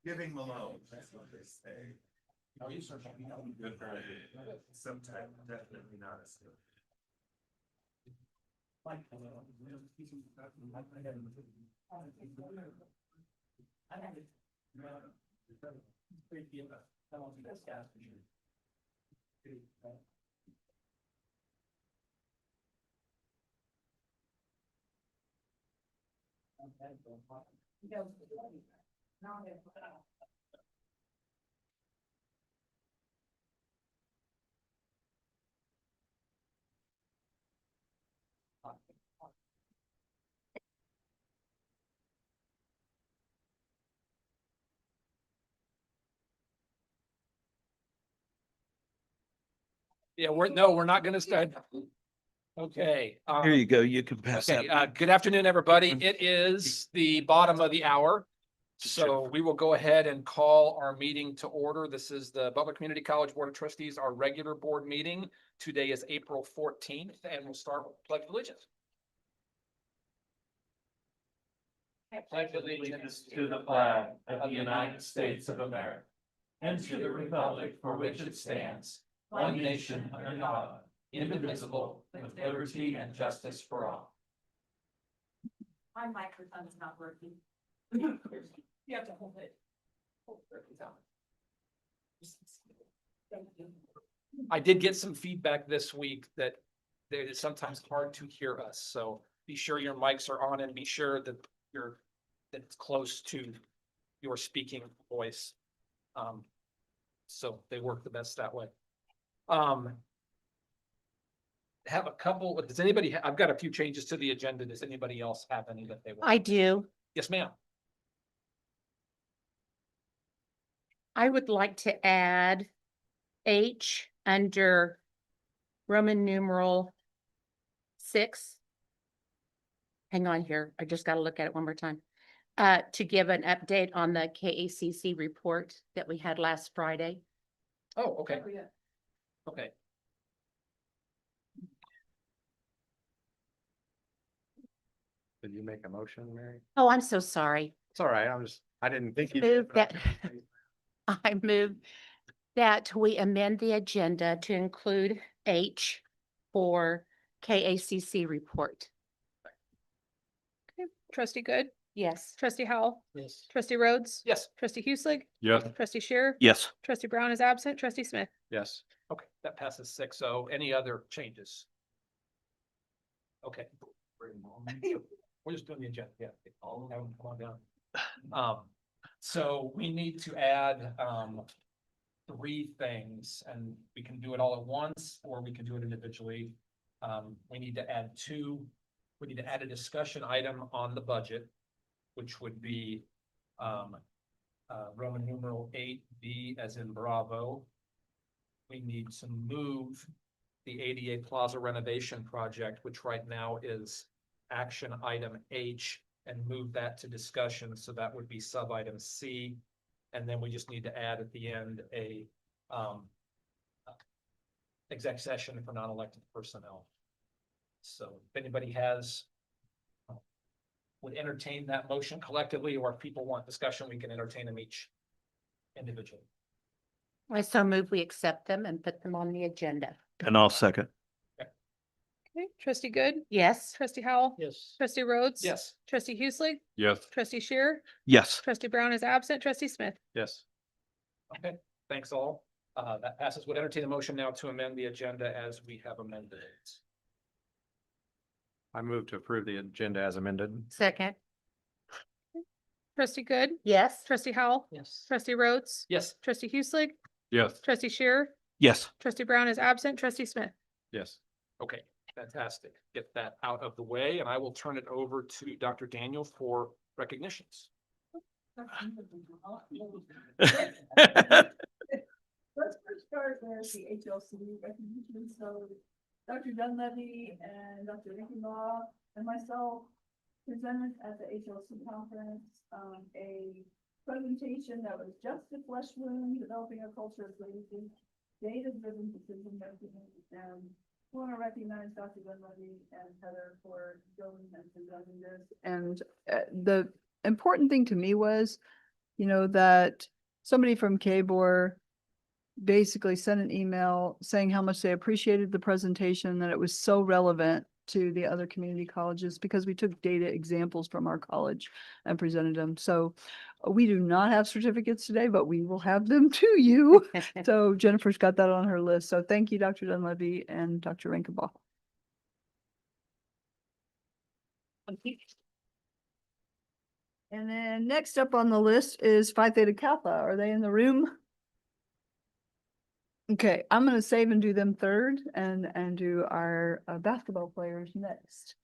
Giving Malone, that's what they say. Oh, you search. Good for sometimes, definitely not a skill. Yeah, we're not gonna start. Okay. Here you go. You can pass Okay, that. good afternoon, everybody. It is the bottom of the hour. So we will go ahead and call our meeting to order. This is the Butler Community College Board of Trustees, our regular board meeting. Today is April 14th, and we'll start with Pledge of Allegiance. I pledge allegiance to the flag of the United States of America and to the republic for which it stands, one nation under God, indivisible, with liberty and justice for all. My microphone is not working. You have to hold it. I did get some feedback this week that it is sometimes hard to hear us, so be sure your mics are on and be sure that that it's close to your speaking voice. So they work the best that way. Have a couple, does anybody, I've got a few changes to the agenda. Does anybody else have any that they want? I do. Yes, ma'am. I would like to add H under Roman numeral 6. Hang on here. I just got to look at it one more time. To give an update on the KACC report that we had last Friday. Oh, okay. Okay. Did you make a motion, Mary? Oh, I'm so sorry. It's all right. I didn't think you. Move that, I move that we amend the agenda to include H for KACC report. Trustee Good, Yes. trustee Howell, Yes. trustee Rhodes, Yes. trustee Hueslick, Yes. trustee Shearer, Yes. trustee Brown is absent, trustee Smith. Yes. Okay, that passes 6-0. Any other changes? Okay. We're just doing the agenda, yeah. Have them come on down. So we need to add, 3 things, and we can do it all at once, or we can do it individually. We need to add 2. We need to add a discussion item on the budget, which would be, Roman numeral 8B as in Bravo. We need to move the ADA Plaza renovation project, which right now is action item H, and move that to discussion. So that would be sub item C. And then we just need to add at the end a exec session for non-elected personnel. So if anybody would entertain that motion collectively, or if people want discussion, we can entertain them each individually. I so move we accept them and put them on the agenda. And I'll second. Okay, trustee Good, Yes. trustee Howell, Yes. trustee Rhodes. Yes. Trustee Hueslick, Yes. trustee Shearer, Yes. trustee Brown is absent, trustee Smith. Yes. Okay, thanks all. That passes. Would entertain a motion now to amend the agenda as we have amended it. I move to approve the agenda as amended. Second. Trustee Good, Yes. trustee Howell, Yes. trustee Rhodes, Yes. trustee Hueslick, Yes. trustee Shearer, Yes. trustee Brown is absent, trustee Smith. Yes. Okay, fantastic. Get that out of the way, and I will turn it over to Dr. Daniel for recognitions. Let's first start with the HLC recognition. So Dr. Dunleavy and Dr. Rickenbaugh and myself presented at the HLC conference, a presentation that was just a flesh wound, developing a culture of leadership, data-driven decision making. And I want to recognize Dr. Dunleavy and Heather for going and presenting this. And the important thing to me was that somebody from KBOR basically sent an email saying how much they appreciated the presentation, that it was so relevant to the other community colleges because we took data examples from our college and presented them. So we do not have certificates today, but we will have them to you. So Jennifer's got that on her list. So thank you, Dr. Dunleavy and Dr. Rankenbaugh. And then next up on the list is Phi Theta Kappa. Are they in the room? Okay, I'm gonna save and do them third and do our basketball players next.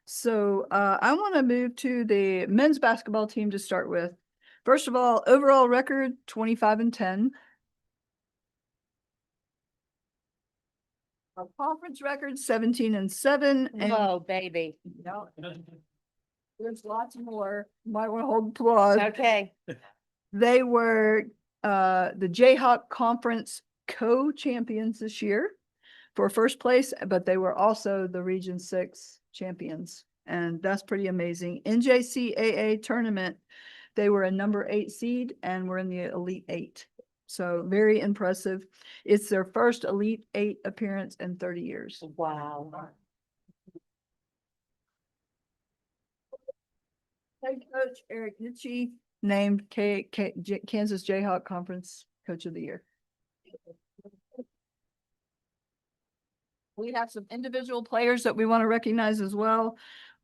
So I want to move to the men's basketball team to start with. First of all, overall record 25-10. Our conference record 17-7. And Oh, baby. no, there's lots more. Might want to hold applause. Okay. They were the Jayhawk Conference co-champions this year for first place, but they were also the Region 6 champions. And that's pretty amazing. NJCAA tournament, they were a number 8 seed and were in the Elite 8. So very impressive. It's their first Elite 8 appearance in 30 years. Wow. Head coach Eric Hitchie named Kansas Jayhawk Conference Coach of the Year. We have some individual players that we want to recognize as well.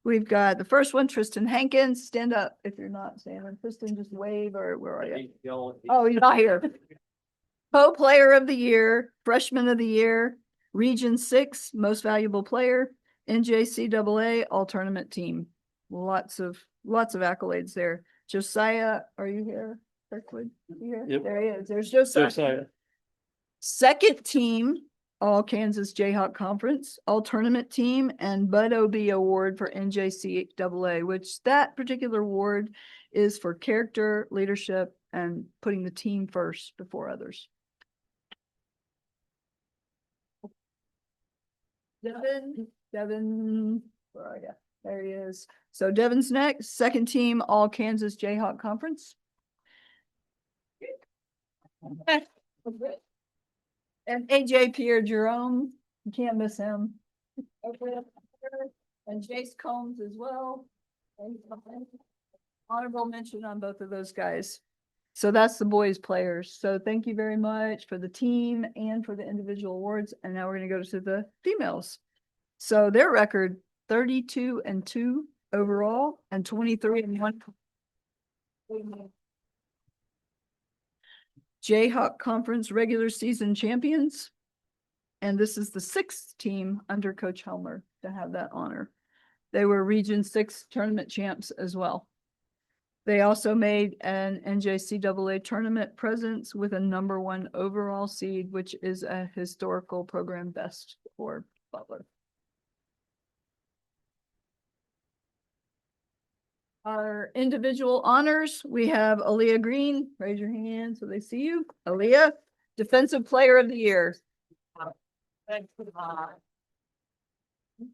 We've got the first one, Tristan Hankins. Stand up if you're not standing. Tristan, just wave, or where are you? Oh, he's not here. Co-player of the year, freshman of the year, Region 6, most valuable player, NJCAA all tournament team. Lots of accolades there. Josiah, are you here? Kirkwood, you here? Yep. There he is. There's Josiah. Second team, all Kansas Jayhawk Conference, all tournament team, and Bud OB award for NJCAA, which that particular award is for character, leadership, and putting the team first before others. Devin, where are you? There he is. So Devin's next, second team, all Kansas Jayhawk Conference. And AJ Pierre Jerome, you can't miss him. And Jace Combs as well. Honorable mention on both of those guys. So that's the boys players. So thank you very much for the team and for the individual awards. And now we're going to go to the females. So their record 32-2 overall and 23-1. Jayhawk Conference regular season champions. And this is the 6th team under Coach Helmer to have that honor. They were Region 6 tournament champs as well. They also made an NJCAA tournament presence with a number 1 overall seed, which is a historical program best for Butler. Our individual honors, we have Aaliyah Green. Raise your hand so they see you. Aaliyah, Defensive Player of the Year.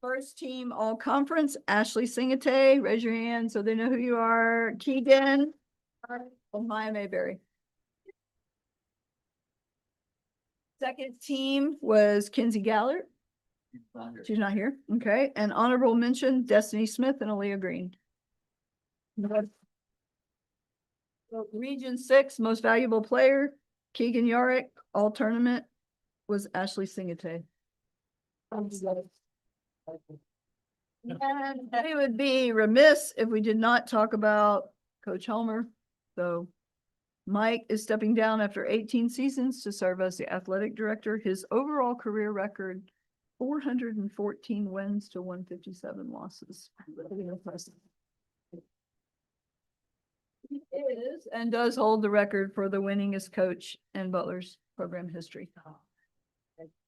First team all conference, Ashley Singate. Raise your hand so they know who you are. Keegan from Maya Mayberry. Second team was Kinsey Gallert. She's not here. Okay. And honorable mention, Destiny Smith and Aaliyah Green. So Region 6, most valuable player, Keegan Yarick, all tournament was Ashley Singate. And we would be remiss if we did not talk about Coach Helmer. So Mike is stepping down after 18 seasons to serve as the athletic director. His overall career record, 414 wins to 157 losses. He is and does hold the record for the winningest coach in Butler's program history.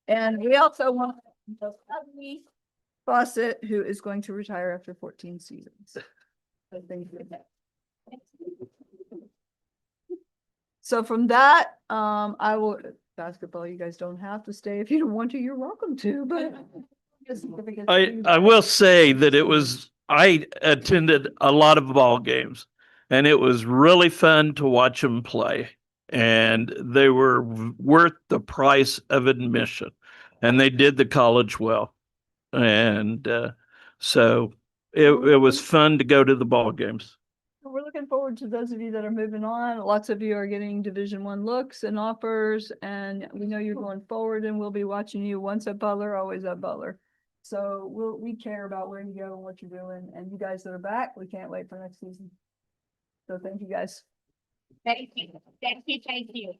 And we also want Stephanie Fawcett, who is going to retire after 14 seasons. So from that, I will basketball. You guys don't have to stay if you don't want to. You're welcome to, but I will say that I attended a lot of ball games. And it was really fun to watch them play. And they were worth the price of admission. And they did the college well. And so it was fun to go to the ball games. We're looking forward to those of you that are moving on. Lots of you are getting Division I looks and offers, and we know you're going forward, and we'll be watching you once at Butler, always at Butler. So we care about where you go and what you're doing, and you guys that are back, we can't wait for next season. So thank you guys. Thank you. Thank you. Thank you.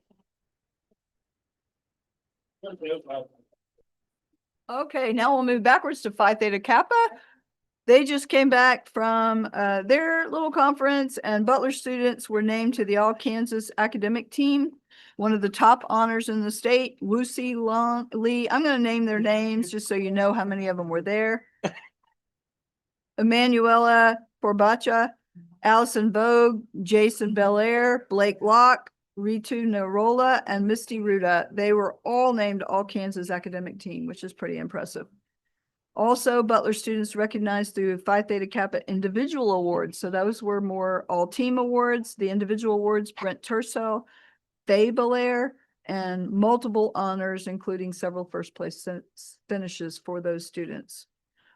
Okay, now we'll move backwards to Phi Theta Kappa. They just came back from their little conference, and Butler students were named to the All Kansas Academic Team. One of the top honors in the state, Lucy Long Lee. I'm going to name their names just so you know how many of them were there. Emanuela Forbacha, Allison Vogue, Jason Belair, Blake Locke, Ritu Narola, and Misty Ruda. They were all named All Kansas Academic Team, which is pretty impressive. Also, Butler students recognized through Phi Theta Kappa individual awards. So those were more all team awards. The individual awards, Brent Tercel, Faye Belair, and multiple honors, including several first place finishes for those students.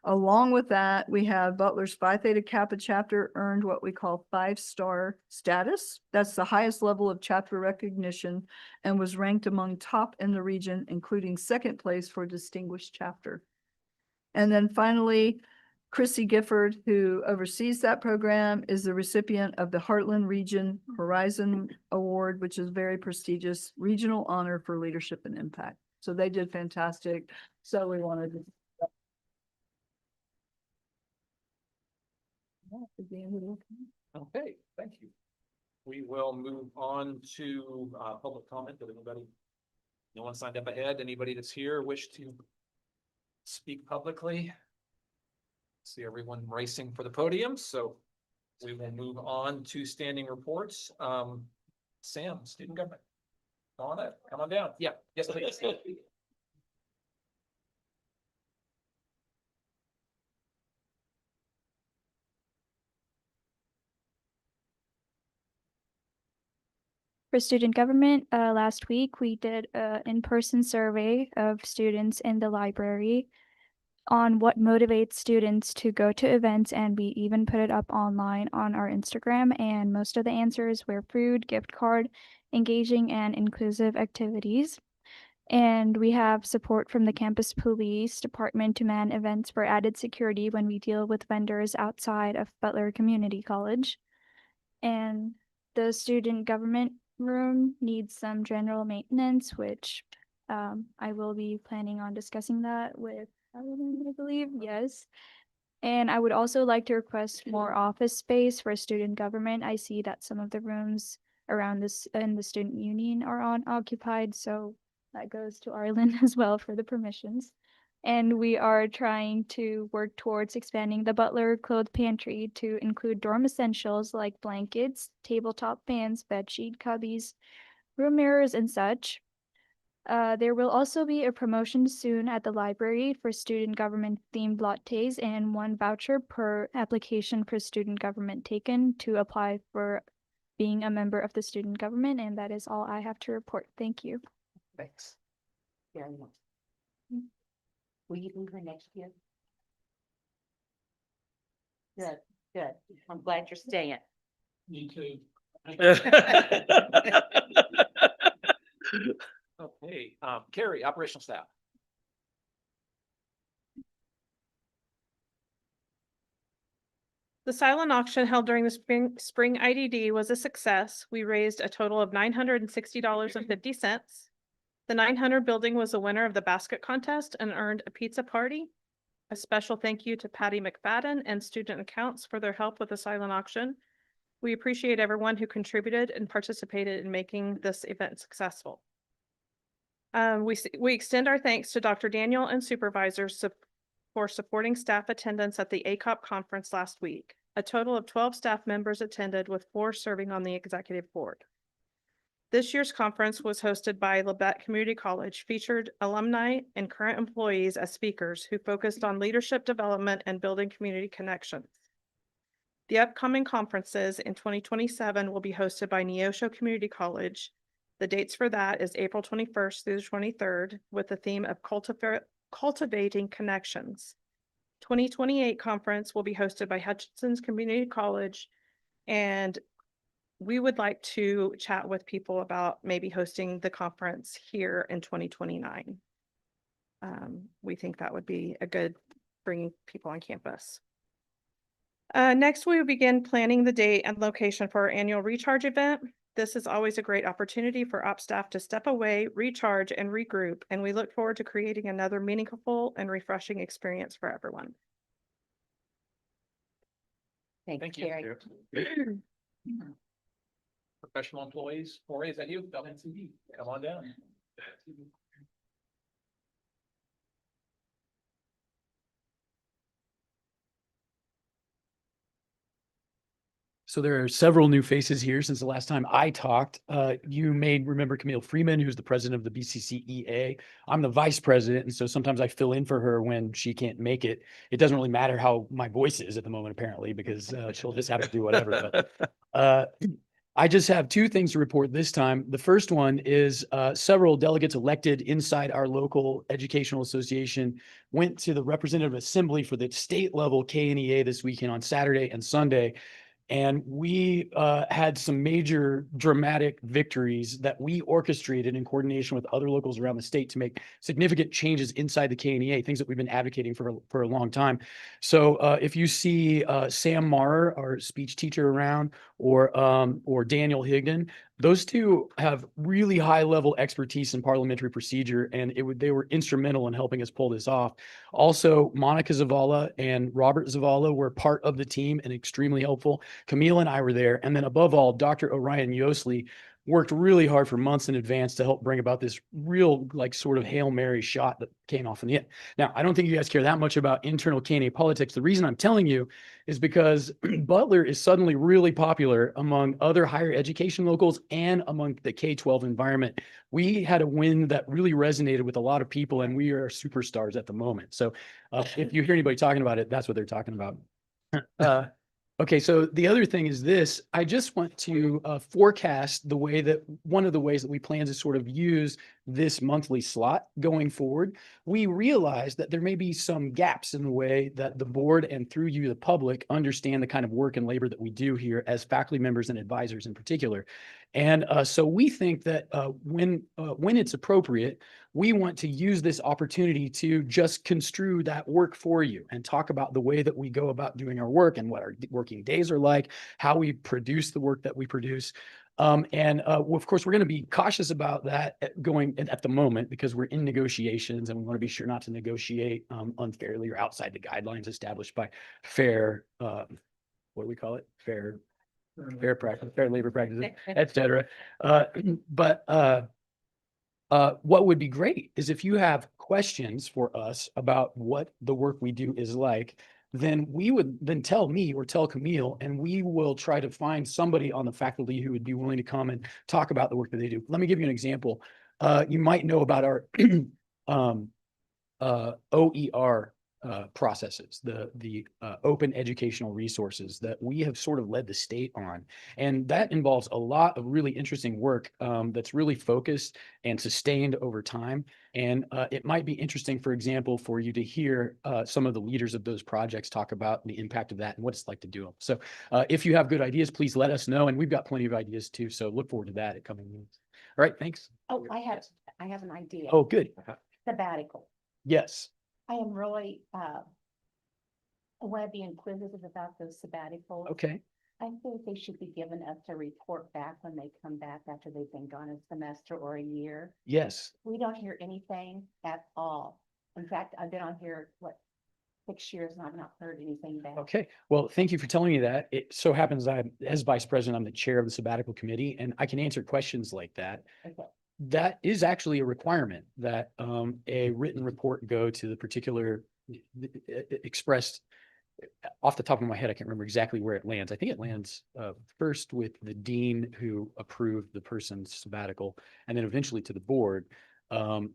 Along with that, we have Butler's Phi Theta Kappa chapter earned what we call 5-star status. That's the highest level of chapter recognition and was ranked among top in the region, including second place for distinguished chapter. And then finally, Chrissy Gifford, who oversees that program, is the recipient of the Heartland Region Horizon Award, which is very prestigious regional honor for leadership and impact. So they did fantastic. So we wanted to. Okay, thank you. We will move on to public comment. Did anybody, no one signed up ahead? Anybody that's here wish to speak publicly? See everyone racing for the podium, so we will move on to standing reports. Sam, student government. Come on up, come on down. Yeah, yes, please. For student government, last week we did an in-person survey of students in the library on what motivates students to go to events, and we even put it up online on our Instagram, and most of the answers were food, gift card, engaging and inclusive activities. And we have support from the campus police department to man events for added security when we deal with vendors outside of Butler Community College. And the student government room needs some general maintenance, which I will be planning on discussing that with Helen, I believe, yes. And I would also like to request more office space for student government. I see that some of the rooms around this in the student union are unoccupied, so that goes to Arlen as well for the permissions. And we are trying to work towards expanding the Butler clothes pantry to include dorm essentials like blankets, tabletop fans, bedsheet cubbies, room mirrors, and such. There will also be a promotion soon at the library for student government themed lattes and 1 voucher per application for student government taken to apply for being a member of the student government. And that is all I have to report. Thank you. Thanks. Very much. Will you move her next year? Good, good. I'm glad you're staying. Me too. Okay, Carrie, operational staff. The silent auction held during the spring IDD was a success. We raised a total of $960.50. The 900 building was the winner of the basket contest and earned a pizza party. A special thank you to Patty McFadden and student accounts for their help with the silent auction. We appreciate everyone who contributed and participated in making this event successful. We extend our thanks to Dr. Daniel and supervisors for supporting staff attendance at the ACOP conference last week. A total of 12 staff members attended, with 4 serving on the executive board. This year's conference was hosted by Labette Community College, featured alumni and current employees as speakers who focused on leadership development and building community connections. The upcoming conferences in 2027 will be hosted by Neosho Community College. The dates for that is April 21st through the 23rd, with the theme of cultivating connections. 2028 conference will be hosted by Hutchinson's Community College, and we would like to chat with people about maybe hosting the conference here in 2029. We think that would be a good bringing people on campus. Next, we will begin planning the date and location for our annual recharge event. This is always a great opportunity for ops staff to step away, recharge, and regroup, and we look forward to creating another meaningful and refreshing experience for everyone. Thank you. Carrie. Professional employees, Corey, is that you? Come on down. So there are several new faces here since the last time I talked. You may remember Camille Freeman, who's the president of the BCCEA. I'm the vice president, and so sometimes I fill in for her when she can't make it. It doesn't really matter how my voice is at the moment, apparently, because she'll just have to do whatever. But I just have two things to report this time. The first one is several delegates elected inside our local educational association went to the representative assembly for the state level KNEA this weekend on Saturday and Sunday. And we had some major dramatic victories that we orchestrated in coordination with other locals around the state to make significant changes inside the KNEA, things that we've been advocating for a long time. So if you see Sam Marr, our speech teacher, around, or Daniel Higdon, those two have really high level expertise in parliamentary procedure, and they were instrumental in helping us pull this off. Also, Monica Zavala and Robert Zavala were part of the team and extremely helpful. Camille and I were there. And then above all, Dr. Orion Yosley worked really hard for months in advance to help bring about this real, like, sort of Hail Mary shot that came off in the end. Now, I don't think you guys care that much about internal KNA politics. The reason I'm telling you is because Butler is suddenly really popular among other higher education locals and among the K-12 environment. We had a win that really resonated with a lot of people, and we are superstars at the moment. So if you hear anybody talking about it, that's what they're talking about. Okay, so the other thing is this. I just want to forecast the way that one of the ways that we plan to sort of use this monthly slot going forward. We realize that there may be some gaps in the way that the board and through you, the public, understand the kind of work and labor that we do here as faculty members and advisors in particular. And so we think that when it's appropriate, we want to use this opportunity to just construe that work for you and talk about the way that we go about doing our work and what our working days are like, how we produce the work that we produce. Of course, we're going to be cautious about that going at the moment because we're in negotiations and we want to be sure not to negotiate unfairly or outside the guidelines established by fair, what do we call it? Fair practice, fair labor practices, et cetera. What would be great is if you have questions for us about what the work we do is like, then we would then tell me or tell Camille, and we will try to find somebody on the faculty who would be willing to come and talk about the work that they do. Let me give you an example. You might know about our OER processes, the open educational resources that we have sort of led the state on. And that involves a lot of really interesting work that's really focused and sustained over time. And it might be interesting, for example, for you to hear some of the leaders of those projects talk about the impact of that and what it's like to do them. So if you have good ideas, please let us know. And we've got plenty of ideas too. So look forward to that at coming meetings. All right, thanks. Oh, I have an idea. Oh, good. Sabbatical. Yes. I am really, I want to be inquisitive about those sabbaticals. Okay. I think they should be given us a report back when they come back after they've been gone a semester or a year. Yes. We don't hear anything at all. In fact, I've been on here, 6 years and I've not heard anything back. Okay. Well, thank you for telling me that. It so happens that as vice president, I'm the chair of the sabbatical committee, and I can answer questions like that. Okay. That is actually a requirement that a written report go to the particular expressed. Off the top of my head, I can't remember exactly where it lands. I think it lands first with the dean who approved the person's sabbatical, and then eventually to the board.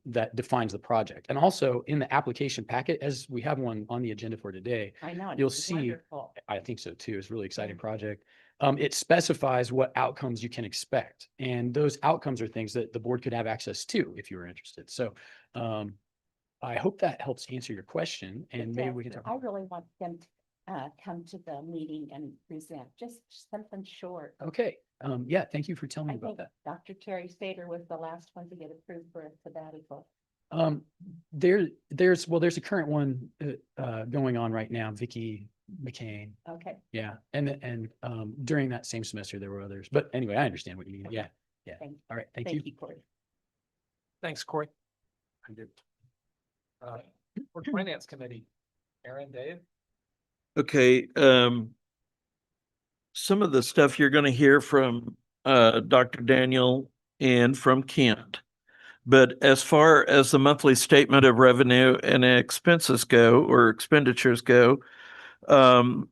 that defines the project. And also in the application packet, as we have one on the agenda for today, I know. you'll it's see, wonderful. I think so too. It's a really exciting project. It specifies what outcomes you can expect. And those outcomes are things that the board could have access to if you were interested. So I hope that helps answer your question, and maybe we can talk. I really want them to come to the meeting and present, just something short. Okay, yeah, thank you for telling me I about think that. Dr. Terry Sater was the last one to get approved for a sabbatical. There's a current one going on right now, Vicky McCain. Okay. Yeah, and during that same semester there were others, but anyway, I understand what you mean. Yeah, yeah. Thank you. All right, thank you. Thank you, Corey. Thanks, Corey. For Finance Committee, Aaron, Dave? Okay, some of the stuff you're gonna hear from Dr. Daniel and from Kent. But as far as the monthly statement of revenue and expenses go, or expenditures go, in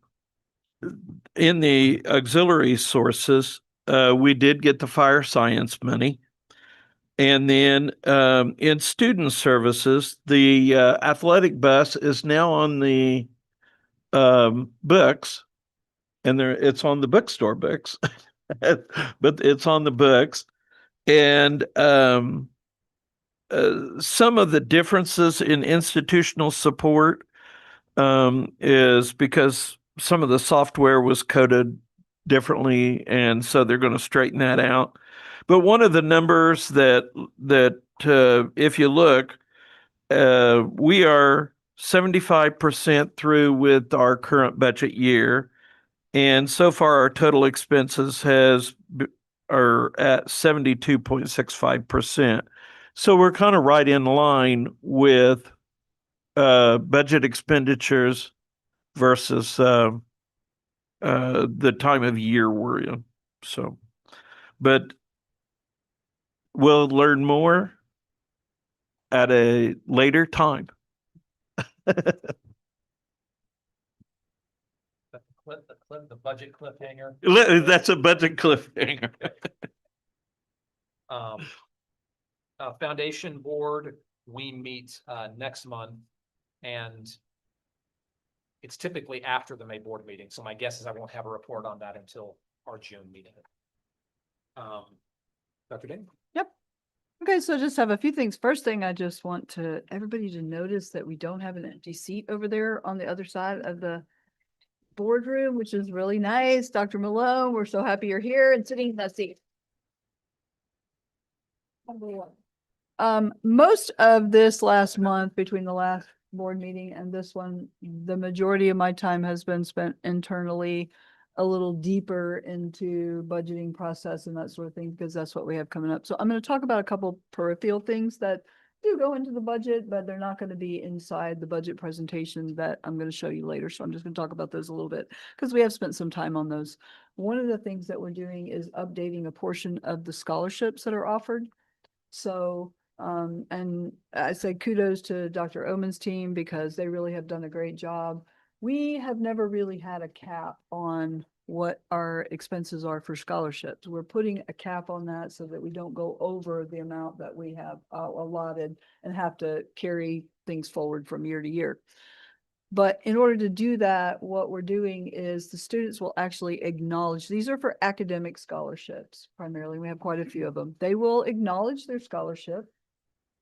the auxiliary sources, we did get the fire science money. And then in student services, the athletic bus is now on the books, and it's on the bookstore books, but it's on the books. And some of the differences in institutional support is because some of the software was coded differently, and so they're going to straighten that out. But one of the numbers that if you look, we are 75% through with our current budget year, and so far our total expenses are at 72.65%. So we're kind of right in line with budget expenditures versus the time of year we're in. So, but we'll learn more at a later time. The budget cliffhanger. That's a budget cliffhanger. Foundation Board, we meet next month, and it's typically after the May board meeting. So my guess is I won't have a report on that until our June meeting. Dr. Dane? Okay, so just have a few things. First thing, I just want everybody to notice that we don't have an empty seat over there on the other side of the boardroom, which is really nice. Dr. Malone, we're so happy you're here and sitting in that seat. Most of this last month, between the last board meeting and this one, the majority of my time has been spent internally, a little deeper into budgeting process and that sort of thing, because that's what we have coming up. So I'm going to talk about a couple peripheral things that do go into the budget, but they're not going to be inside the budget presentation that I'm going to show you later. So I'm just going to talk about those a little bit because we have spent some time on those. One of the things that we're doing is updating a portion of the scholarships that are offered. So, and I say kudos to Dr. Oman's team because they really have done a great job. We have never really had a cap on what our expenses are for scholarships. We're putting a cap on that so that we don't go over the amount that we have allotted and have to carry things forward from year to year. But in order to do that, what we're doing is the students will actually acknowledge, these are for academic scholarships primarily. We have quite a few of them. They will acknowledge their scholarship.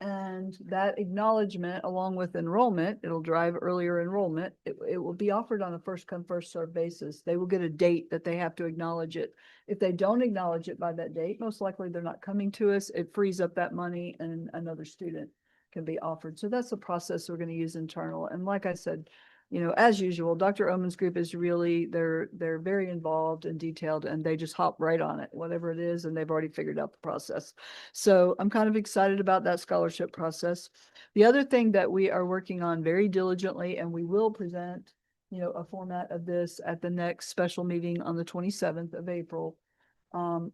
And that acknowledgement, along with enrollment, it'll drive earlier enrollment. It will be offered on a first come, first served basis. They will get a date that they have to acknowledge it. If they don't acknowledge it by that date, most likely they're not coming to us. It frees up that money and another student can be offered. So that's the process we're going to use internal. And like I said, you know, as usual, Dr. Oman's group is really, they're very involved and detailed, and they just hop right on it, whatever it is, and they've already figured out the process. So I'm kind of excited about that scholarship process. The other thing that we are working on very diligently, and we will present, you know, a format of this at the next special meeting on the 27th of April.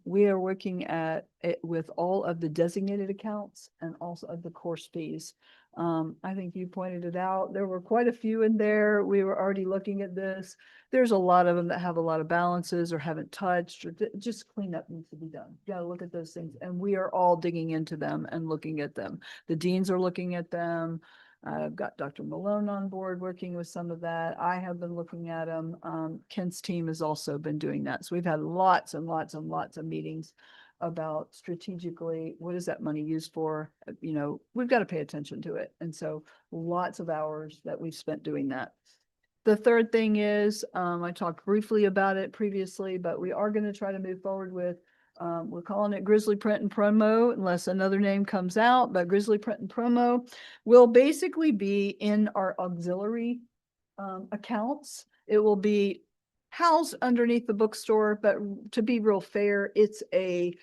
We are working at it with all of the designated accounts and also of the course fees. I think you pointed it out. There were quite a few in there. We were already looking at this. There's a lot of them that have a lot of balances or haven't touched, or just cleanup needs to be done. You gotta look at those things, and we are all digging into them and looking at them. The deans are looking at them. I've got Dr. Malone on board working with some of that. I have been looking at them. Ken's team has also been doing that. So we've had lots and lots and lots of meetings about strategically, what is that money used for? You know, we've got to pay attention to it. And so lots of hours that we've spent doing that. The third thing is, I talked briefly about it previously, but we are going to try to move forward with, we're calling it Grizzly Print and Promo unless another name comes out, but Grizzly Print and Promo will basically be in our auxiliary accounts. It will be housed underneath the bookstore, but to be real fair, it's a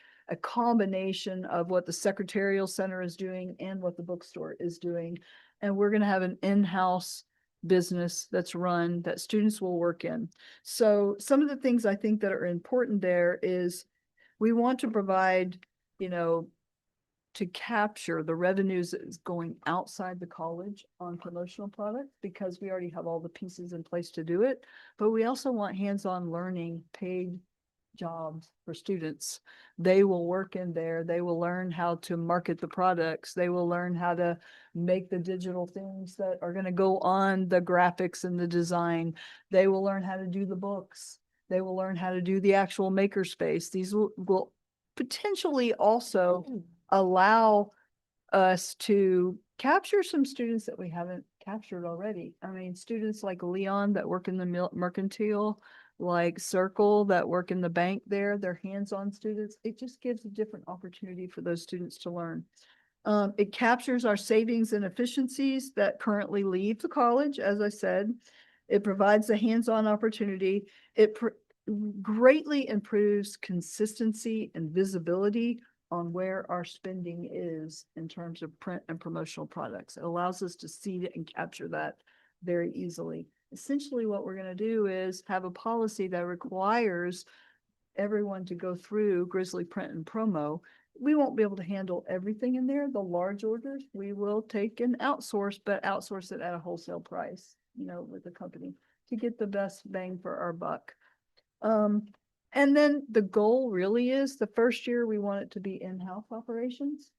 combination of what the Secretarial Center is doing and what the bookstore is doing. And we're going to have an in-house business that's run that students will work in. So some of the things I think that are important there is we want to provide, you know, to capture the revenues that is going outside the college on promotional products, because we already have all the pieces in place to do it. But we also want hands-on learning, paid jobs for students. They will work in there. They will learn how to market the products. They will learn how to make the digital things that are going to go on the graphics and the design. They will learn how to do the books. They will learn how to do the actual makerspace. These will potentially also allow us to capture some students that we haven't captured already. I mean, students like Leon that work in the mercantile, like Circle that work in the bank there, they're hands-on students. It just gives a different opportunity for those students to learn. It captures our savings and efficiencies that currently leave the college, as I said. It provides a hands-on opportunity. It greatly improves consistency and visibility on where our spending is in terms of print and promotional products. It allows us to see it and capture that very easily. Essentially, what we're going to do is have a policy that requires everyone to go through Grizzly Print and Promo. We won't be able to handle everything in there. The large orders, we will take and outsource, but outsource it at a wholesale price, you know, with the company to get the best bang for our buck. And then the goal really is the first year we want it to be in-house operations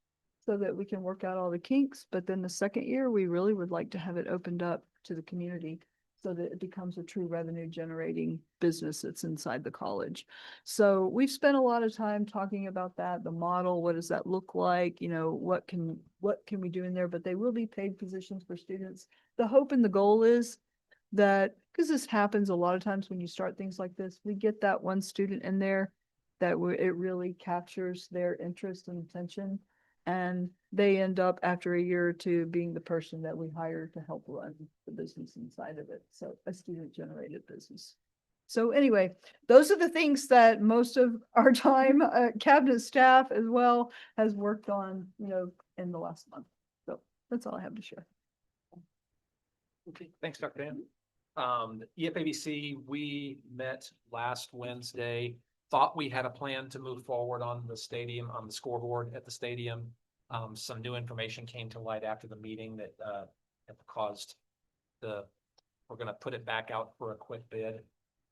so that we can work out all the kinks. But then the second year, we really would like to have it opened up to the community so that it becomes a true revenue generating business that's inside the college. So we've spent a lot of time talking about that, the model, what does that look like? You know, what can we do in there? But they will be paid positions for students. The hope and the goal is that, because this happens a lot of times when you start things like this, we get that one student in there that it really captures their interest and attention. And they end up after a year or two being the person that we hire to help run the business inside of it. So a student generated business. So anyway, those are the things that most of our time, cabinet staff as well has worked on, you know, in the last month. So that's all I have to share. Okay, thanks, Dr. Dan. EFABC, we met last Wednesday, thought we had a plan to move forward on the stadium, on the scoreboard at the stadium. Some new information came to light after the meeting that caused we're going to put it back out for a quick bid.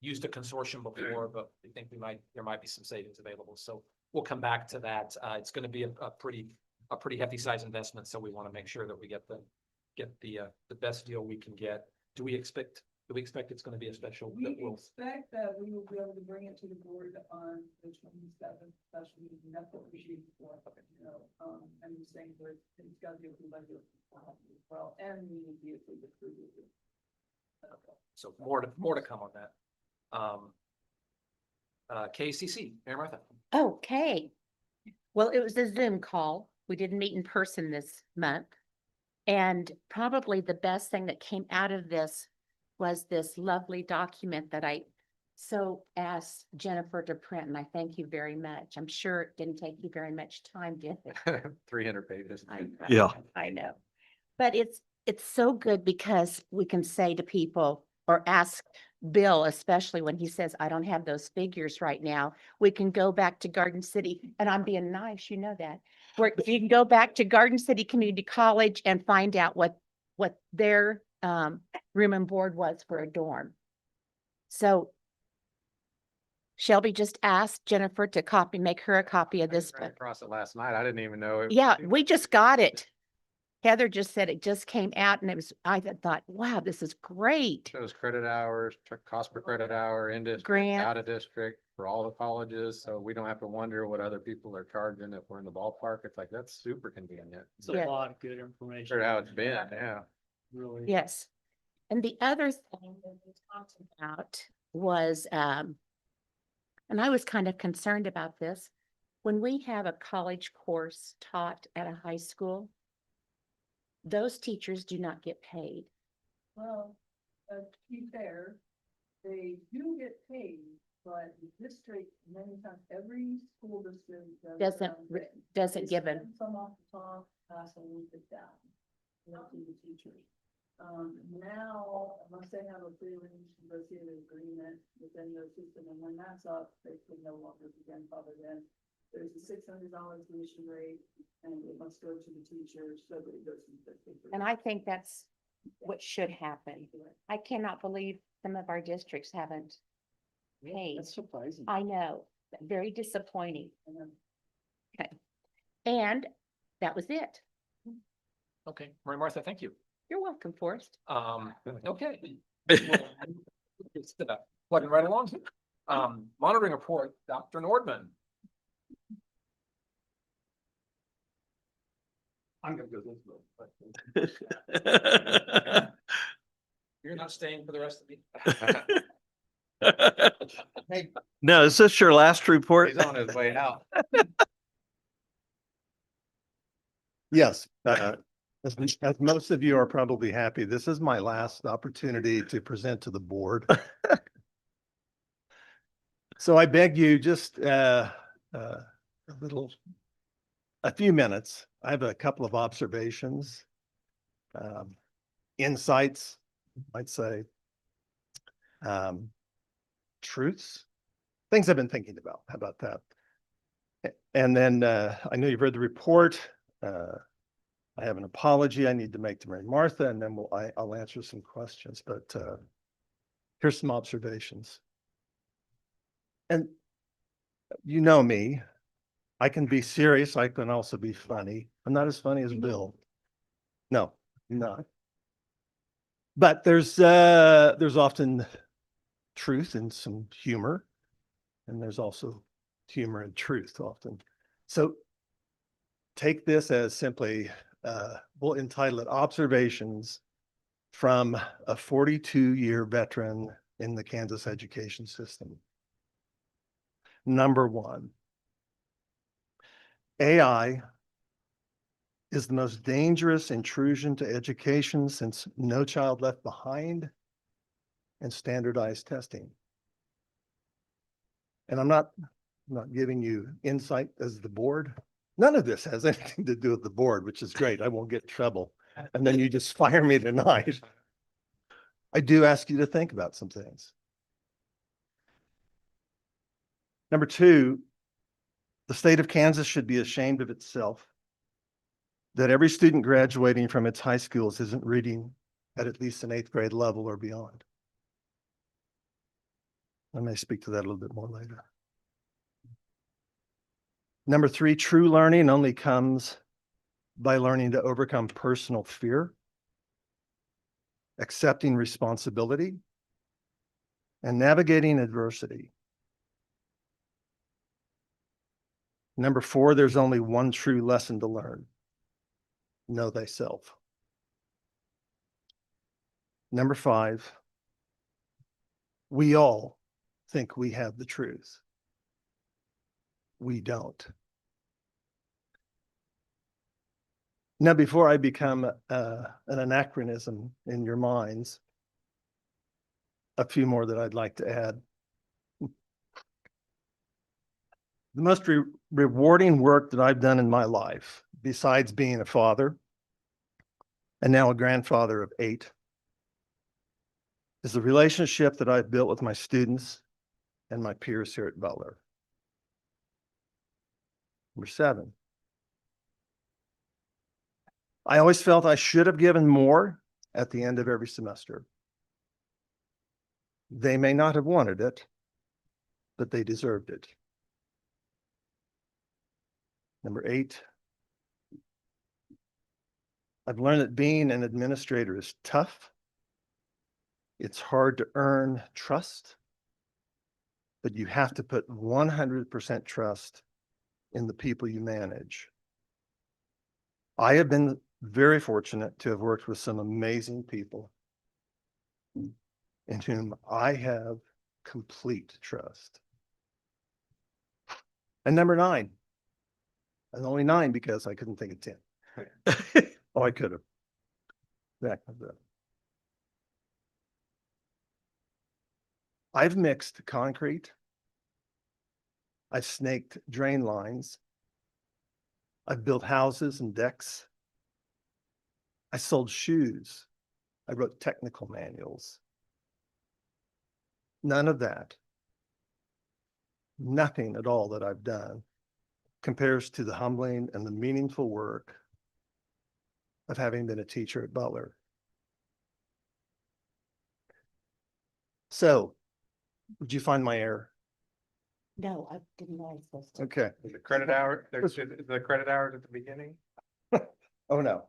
Used a consortium before, but we think there might be some savings available. So we'll come back to that. It's going to be a pretty hefty size investment. So we want to make sure that we get the best deal we can get. Do we expect it's going to be a special? We expect that we will be able to bring it to the board on the 27th special meeting. That's what we shoot for. You know, I'm just saying that it's got to be a budget as well, and we need to be approved. So more to come on that. KCC, Mary Martha. Okay. Well, it was a Zoom call. We didn't meet in person this month. And probably the best thing that came out of this was this lovely document that I so asked Jennifer to print, and I thank you very much. I'm sure it didn't take you very much time, did it? 300 pages. Yeah. I know. But it's so good because we can say to people or ask Bill, especially when he says, I don't have those figures right now, we can go back to Garden City, and I'm being nice, you know that. where you can go back to Garden City Community College and find out what their room and board was for a dorm. So Shelby just asked Jennifer to make her a copy of this Ran book. across it last night. I didn't even know it. Yeah, we just got it. Heather just said it just came out and I thought, wow, this is great. Shows credit hours, cost per credit hour, in district, Grant. out of district for all the colleges. So we don't have to wonder what other people are charging if we're in the ballpark. It's like, that's super convenient. It's a Yeah. lot of good information. Sure how it's been, yeah. Really. Yes. And the other thing that we talked about was, and I was kind of concerned about this, when we have a college course taught at a high school, those teachers do not get paid. Well, to be fair, they do get paid, but the district, many times, every school district Doesn't give them. Some off the top, pass a little bit down. Not to the teachers. Now, unless they have a pre-arranged negotiated agreement within their system, and when that's up, they can no longer be grandfathered in. There's a $600 tuition rate, and it must go to the teachers, so that it goes to the district. And I think that's what should happen. I cannot believe some of our districts haven't paid. That's surprising. I know, very disappointing. And then Okay. And that was it. Okay, Maria Martha, thank you. You're welcome, Forrest. Okay. Just plugging right along. Monitoring report, Dr. Nordman. I'm gonna go this way. You're not staying for the rest of the. No, is this your last report? He's on his way out. Yes, as most of you are probably happy, this is my last opportunity to present to the board. So I beg you just a few minutes. I have a couple of observations, insights, I'd say, truths, things I've been thinking about. How about that? And then I know you've read the report. I have an apology I need to make to Mary Martha, and then I'll answer some questions, but here's some observations. And you know me, I can be serious. I can also be funny. I'm not as funny as Bill. No, I'm not. But there's often truth and some humor, and there's also humor and truth often. So take this as simply, we'll entitle it Observations from a 42-year veteran in the Kansas education system. Number one, AI is the most dangerous intrusion to education since No Child Left Behind and standardized testing. And I'm not giving you insight as the board. None of this has anything to do with the board, which is great. I won't get in trouble. And then you just fire me tonight. I do ask you to think about some things. Number two, the state of Kansas should be ashamed of itself that every student graduating from its high schools isn't reading at least an 8th grade level or beyond. I may speak to that a little bit more later. Number three, true learning only comes by learning to overcome personal fear, accepting responsibility, and navigating adversity. Number four, there's only one true lesson to learn. Know thyself. Number five, we all think we have the truth. We don't. Now, before I become an anachronism in your minds, a few more that I'd like to add. The most rewarding work that I've done in my life, besides being a father and now a grandfather of 8, is the relationship that I've built with my students and my peers here at Butler. Number 7, I always felt I should have given more at the end of every semester. They may not have wanted it, but they deserved it. Number 8, I've learned that being an administrator is tough. It's hard to earn trust, but you have to put 100% trust in the people you manage. I have been very fortunate to have worked with some amazing people in whom I have complete trust. And number 9, and only 9 because I couldn't think of 10. Oh, I could have. Back of that. I've mixed concrete. I've snaked drain lines. I've built houses and decks. I sold shoes. I wrote technical manuals. None of that, nothing at all that I've done compares to the humbling and the meaningful work of having been a teacher at Butler. So, did you find my error? No, I didn't know I was supposed to. Okay. The credit hour, there's the credit hours at the beginning. Oh, no.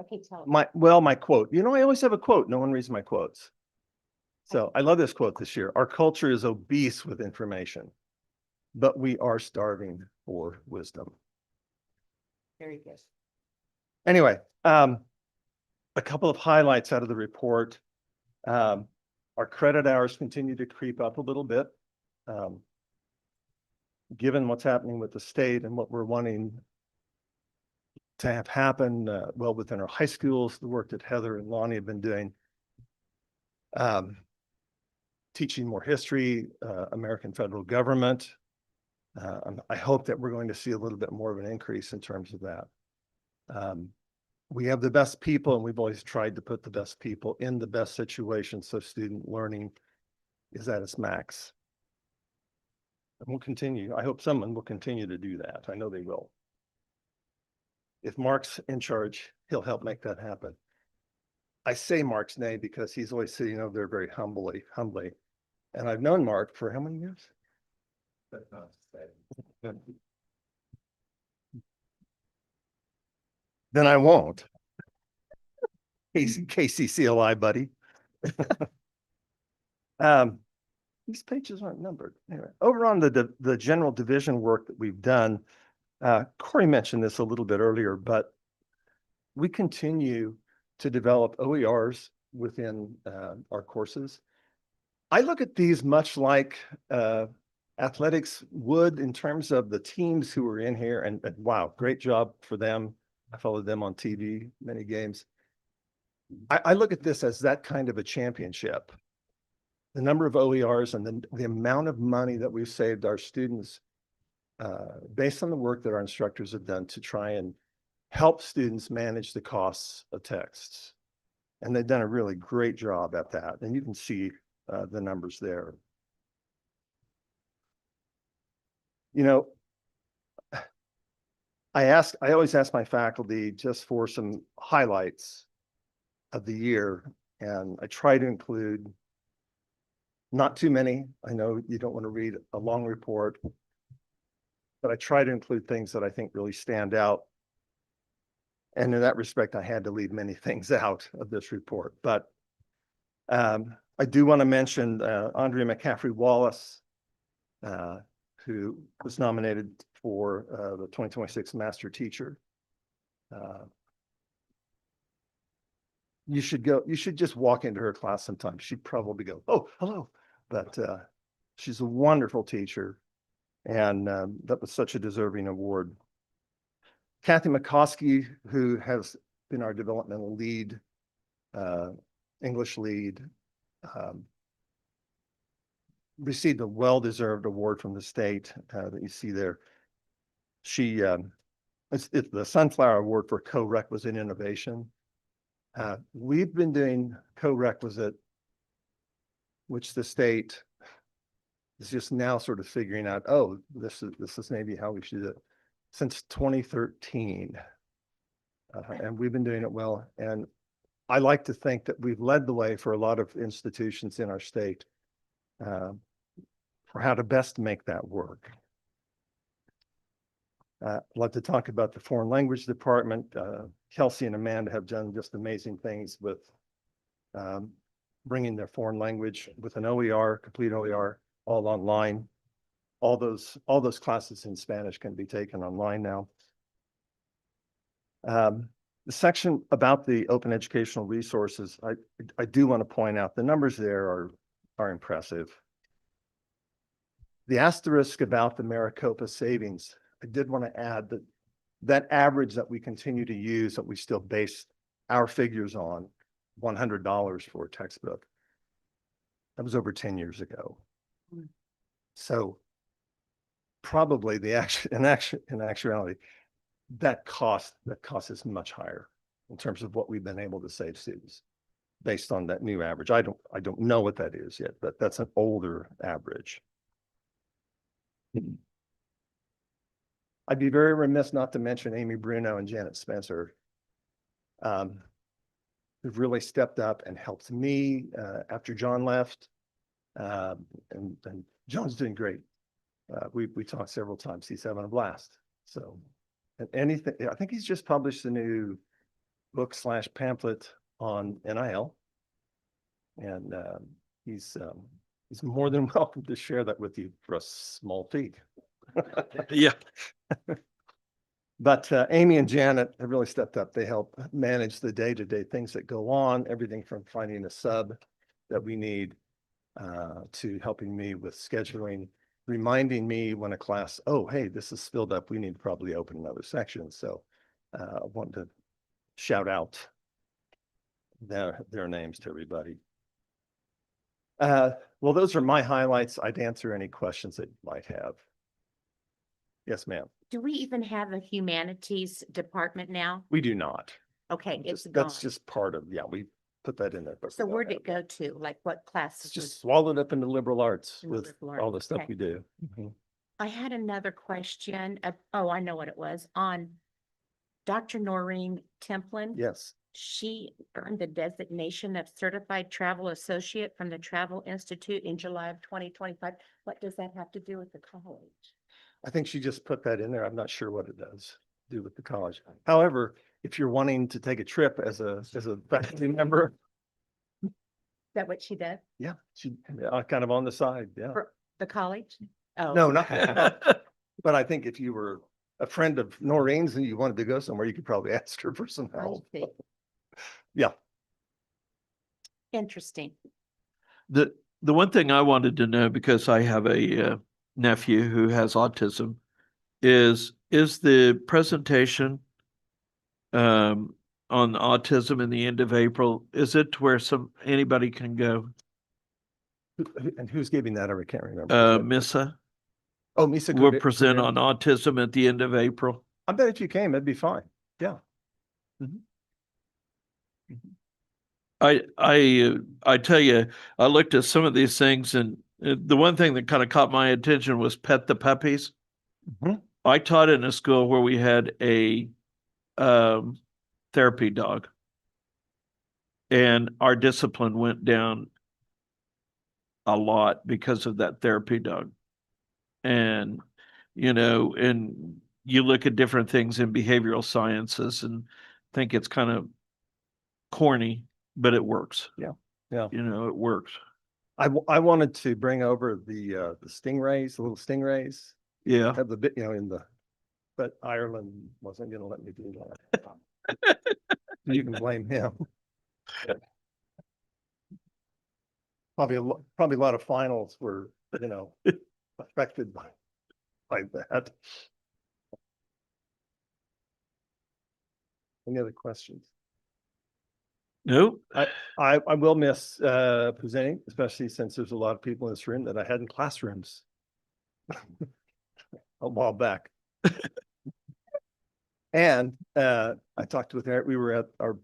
Okay, tell. My quote, I always have a quote. No one reads my quotes. So I love this quote this year. Our culture is obese with information, but we are starving for wisdom. Very good. Anyway, a couple of highlights out of the report. Our credit hours continue to creep up a little bit. Given what's happening with the state and what we're wanting to have happen well within our high schools, the work that Heather and Lonnie have been doing, teaching more history, American federal government. I hope that we're going to see a little bit more of an increase in terms of that. We have the best people, and we've always tried to put the best people in the best situations so student learning is at its max. And we'll continue. I hope someone will continue to do that. I know they will. If Mark's in charge, he'll help make that happen. I say Mark's name because he's always sitting over there very humbly. And I've known Mark for how many years? Then I won't. KCCLI, buddy. These pages aren't numbered. Anyway, over on the general division work that we've done, Corey mentioned this a little bit earlier, but we continue to develop OERs within our courses. I look at these much like athletics would in terms of the teams who are in here, and wow, great job for them. I followed them on TV, many games. I look at this as that kind of a championship. The number of OERs and the amount of money that we've saved our students based on the work that our instructors have done to try and help students manage the costs of texts. And they've done a really great job at that. And you can see the numbers there. I always ask my faculty just for some highlights of the year, and I try to include not too many. I know you don't want to read a long report, but I try to include things that I think really stand out. And in that respect, I had to leave many things out of this report. But I do want to mention Andrea McCaffrey Wallace, who was nominated for the 2026 Master Teacher. You should just walk into her class sometime. She'd probably go, "Oh, hello." But she's a wonderful teacher, and that was such a deserving award. Kathy McCoskey, who has been our developmental lead, English lead, received a well-deserved award from the state that you see there. She, it's the Sunflower Award for Co-Requisite Innovation. We've been doing co-requisite, which the state is just now sort of figuring out, oh, this is maybe how we should do it. since 2013. And we've been doing it well. And I like to think that we've led the way for a lot of institutions in our state for how to best make that work. I'd like to talk about the foreign language department. Kelsey and Amanda have done just amazing things with bringing their foreign language with an OER, complete OER, all online. All those classes in Spanish can be taken online now. The section about the open educational resources, I do want to point out the numbers there are impressive. The asterisk about the Maricopa savings, I did want to add that that average that we continue to use, that we still base our figures on, $100 for a textbook. That was over 10 years ago. So probably in actuality, that cost is much higher in terms of what we've been able to save students based on that new average. I don't know what that is yet, but that's an older average. I'd be very remiss not to mention Amy Bruno and Janet Spencer, who've really stepped up and helped me after John left. And John's doing great. We talked several times. He's having a blast. So, and anything, I think he's just published a new book / pamphlet on NIL. And he's more than welcome to share that with you for a small fee. Yeah. But Amy and Janet have really stepped up. They help manage the day-to-day things that go on, everything from finding a sub that we need to helping me with scheduling, reminding me when a class, oh, hey, this is filled up. We need to probably open another section. So I want to shout out their names to everybody. Well, those are my highlights. I'd answer any questions that you might have. Yes, ma'am. Do we even have a humanities department now? We do not. Okay, it's gone. That's just part of, yeah, we put that in there. But So we don't where'd have it go to? Like what classes? It's just swallowed up into liberal arts In the with liberal all the arts, stuff okay. we do. I had another question. Oh, I know what it was on Dr. Noreen Templin. Yes. She earned the designation of Certified Travel Associate from the Travel Institute in July of 2025. What does that have to do with the college? I think she just put that in there. I'm not sure what it does do with the college. However, if you're wanting to take a trip as a faculty member, Is that what she did yeah, she kind of on the side. Yeah. for the college? Oh, No, not. But I think if you were a friend of Noreen's and you wanted to go somewhere, you could probably ask her for some I help. see. Yeah. Interesting. The one thing I wanted to know, because I have a nephew who has autism, is the presentation on autism in the end of April, is it to where anybody can go? And who's giving that? I can't remember. Missa Oh, Misa will present on autism at the end of April. I bet if you came, it'd be fine. Yeah. I tell you, I looked at some of these things, and the one thing that kind of caught my attention was pet the puppies. Mhm. I taught in a school where we had a therapy dog, and our discipline went down a lot because of that therapy dog. And and you look at different things in behavioral sciences and think it's kind of corny, but it works. Yeah. It works. I wanted to bring over the stingrays, the little stingrays. Yeah. Have the bit, but Ireland wasn't going to let me do that. You can blame him. Probably a lot of finals were, affected by that. Any other questions? No. I will miss presenting, especially since there's a lot of people in this room that I had in classrooms a while back. And I talked with Eric. We were at our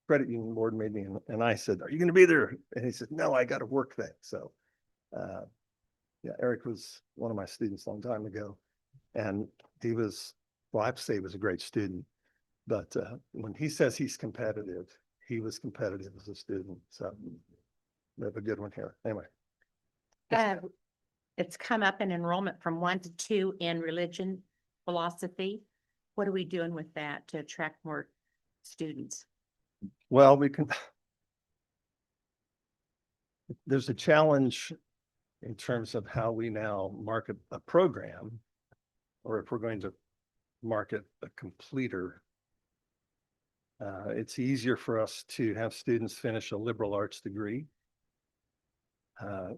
credit union board meeting, and I said, "Are you going to be there?" And he said, "No, I got a work thing." So, yeah, Eric was one of my students a long time ago. And he was, well, I have to say he was a great student. But when he says he's competitive, he was competitive as a student. So we have a good one here. Anyway. Yes. It's come up in enrollment from 1 to 2 in religion philosophy. What are we doing with that to attract more students? Well, we can. There's a challenge in terms of how we now market a program, or if we're going to market a completer. It's easier for us to have students finish a liberal arts degree,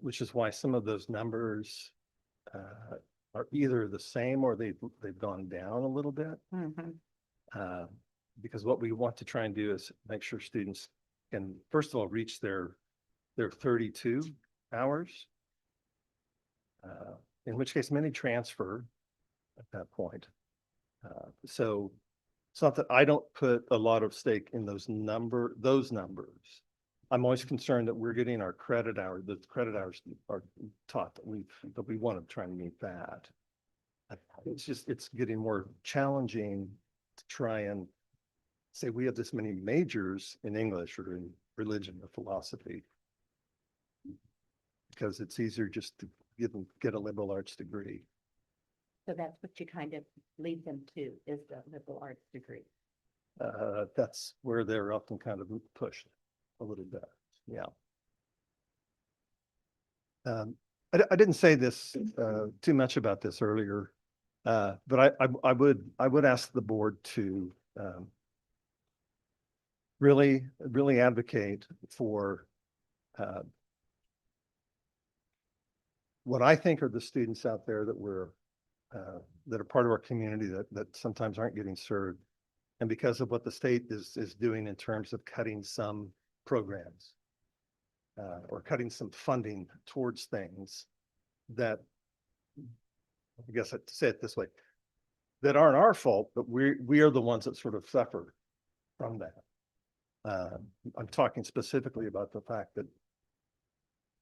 which is why some of those numbers are either the same or they've gone down a little bit. Because what we want to try and do is make sure students can, first of all, reach their 32 hours, in which case many transfer at that point. So it's not that I don't put a lot of stake in those numbers. I'm always concerned that we're getting our credit hour, the credit hours are taught that we want to try and meet that. It's getting more challenging to try and say we have this many majors in English or in religion or philosophy, because it's easier just to get a liberal arts degree. So that's what you kind of lead them to, is the liberal arts degree. That's where they're often kind of pushed a little bit. Yeah. I didn't say this too much about this earlier, but I would ask the board to really advocate for what I think are the students out there that that are part of our community that sometimes aren't getting served. And because of what the state is doing in terms of cutting some programs or cutting some funding towards things that, I guess I'd say it this way, that aren't our fault, but we are the ones that sort of suffer from that. I'm talking specifically about the fact that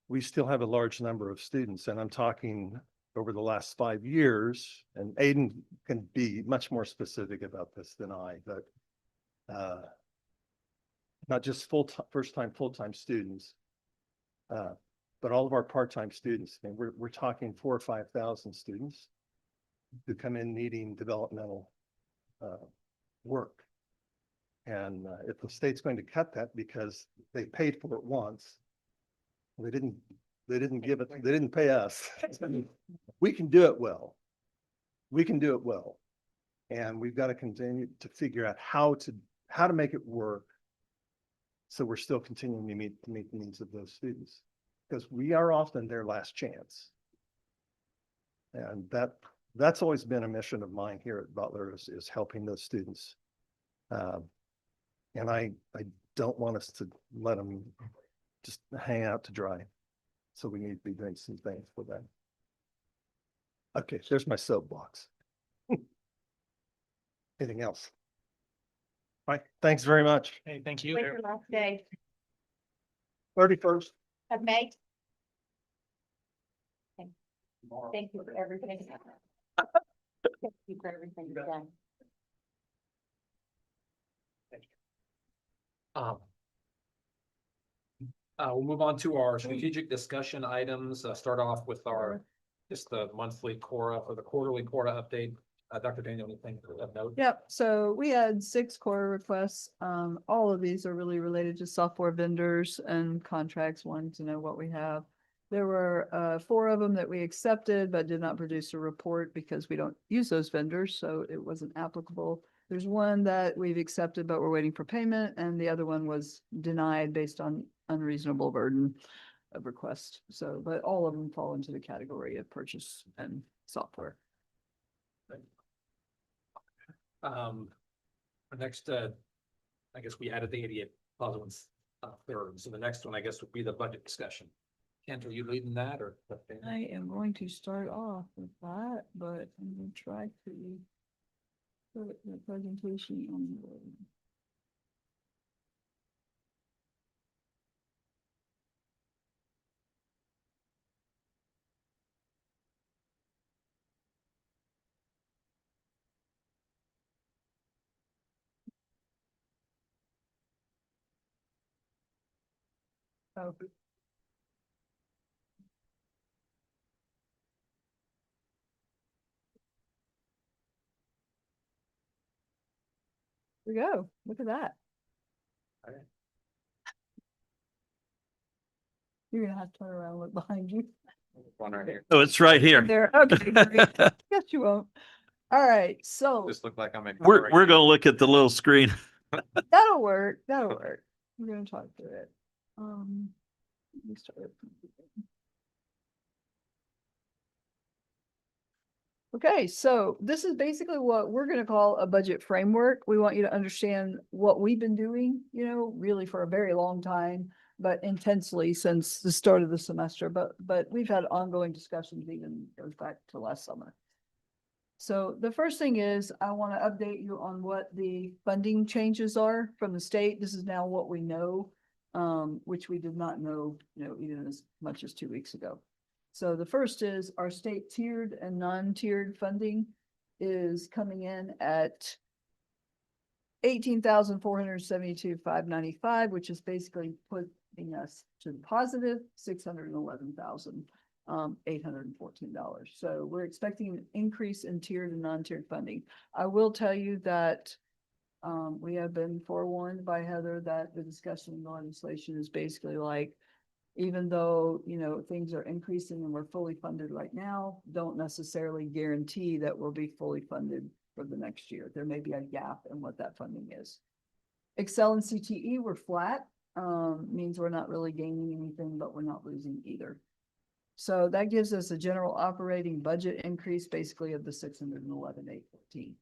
we still have a large number of students, and I'm talking over the last 5 years, and Aiden can be much more specific about this than I, but not just first-time, full-time students, but all of our part-time students. And we're talking 4,000 or 5,000 students who come in needing developmental work. And if the state's going to cut that because they paid for it once, they didn't give it, they didn't pay us. We can do it well. We can do it well. And we've got to continue to figure out how to make it work, so we're still continuing to meet the needs of those students, because we are often their last chance. And that's always been a mission of mine here at Butler, is helping those students. And I don't want us to let them just hang out to dry. So we need to be doing some things for them. Okay, there's my soapbox. Anything else? All right, thanks very much. Hey, thank you. Wait your last day 31st. of May. Thank you for everything. Thank you for everything you've done. We'll move on to our strategic discussion items. Start off with just the monthly Cora or the quarterly Cora update. Dr. Daniel, anything of note? Yep, so we had 6 core requests. All of these are really related to software vendors and contracts, wanting to know what we have. There were 4 of them that we accepted but did not produce a report because we don't use those vendors, so it wasn't applicable. There's one that we've accepted but we're waiting for payment, and the other one was denied based on unreasonable burden of request. So, but all of them fall into the category of purchase and software. Next, I guess we added the 88 positives third. So the next one, I guess, would be the budget discussion. Kent, are you leading that, or? I am going to start off with that, but I'm going to try to put the presentation on the board. Oh. There we go. Look at that. Alright. You're gonna have to turn around and look behind you. One right here. Oh, it's right here. There, okay, great. Yes, you won't. All right, so Just look like I'm in. We're gonna look at the little screen. that'll work, that'll work. We're gonna talk through it. Let me start it. Okay, so this is basically what we're gonna call a budget framework. We want you to understand what we've been doing, you know, really for a very long time, but intensely since the start of the semester, but we've had ongoing discussions even goes back to last summer. So the first thing is I want to update you on what the funding changes are from the state. This is now what we know, which we did not know, you know, even as much as 2 weeks ago. So the first is our state tiered and non-tiered funding is coming in at 18,472,595, which is basically putting us to the positive $611,814. So we're expecting an increase in tiered and non-tiered funding. I will tell you that we have been forewarned by Heather that the discussion in the legislation is basically like, even though, you know, things are increasing and we're fully funded right now, don't necessarily guarantee that we'll be fully funded for the next year. There may be a gap in what that funding is. Excel and CTE were flat, means we're not really gaining anything, but we're not losing either. So that gives us a general operating budget increase basically of the 611,814.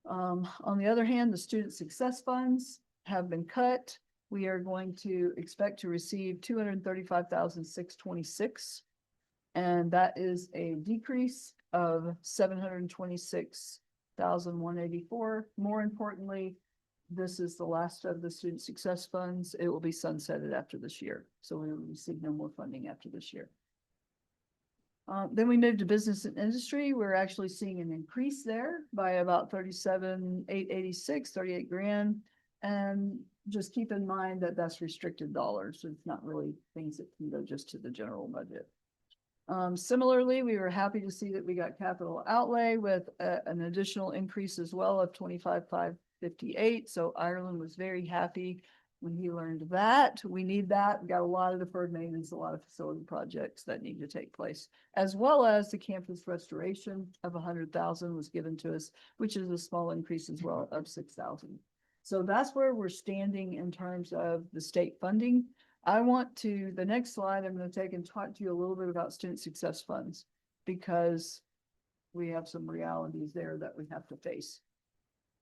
On the other hand, the student success funds have been cut. We are going to expect to receive 235,626. And that is a decrease of 726,184. More importantly, this is the last of the student success funds. It will be sunsetted after this year. So we will receive no more funding after this year. Then we moved to business and industry. We're actually seeing an increase there by about 37,886, 38 grand. And just keep in mind that that's restricted dollars. So it's not really things that can go just to the general budget. Similarly, we were happy to see that we got capital outlay with an additional increase as well of 25,558. So Ireland was very happy when he learned that. We need that. We got a lot of deferred maintenance, a lot of facility projects that need to take place, as well as the campus restoration of 100,000 was given to us, which is a small increase as well of 6,000. So that's where we're standing in terms of the state funding. I want to, the next slide, I'm going to take and talk to you a little bit about student success funds, because we have some realities there that we have to face.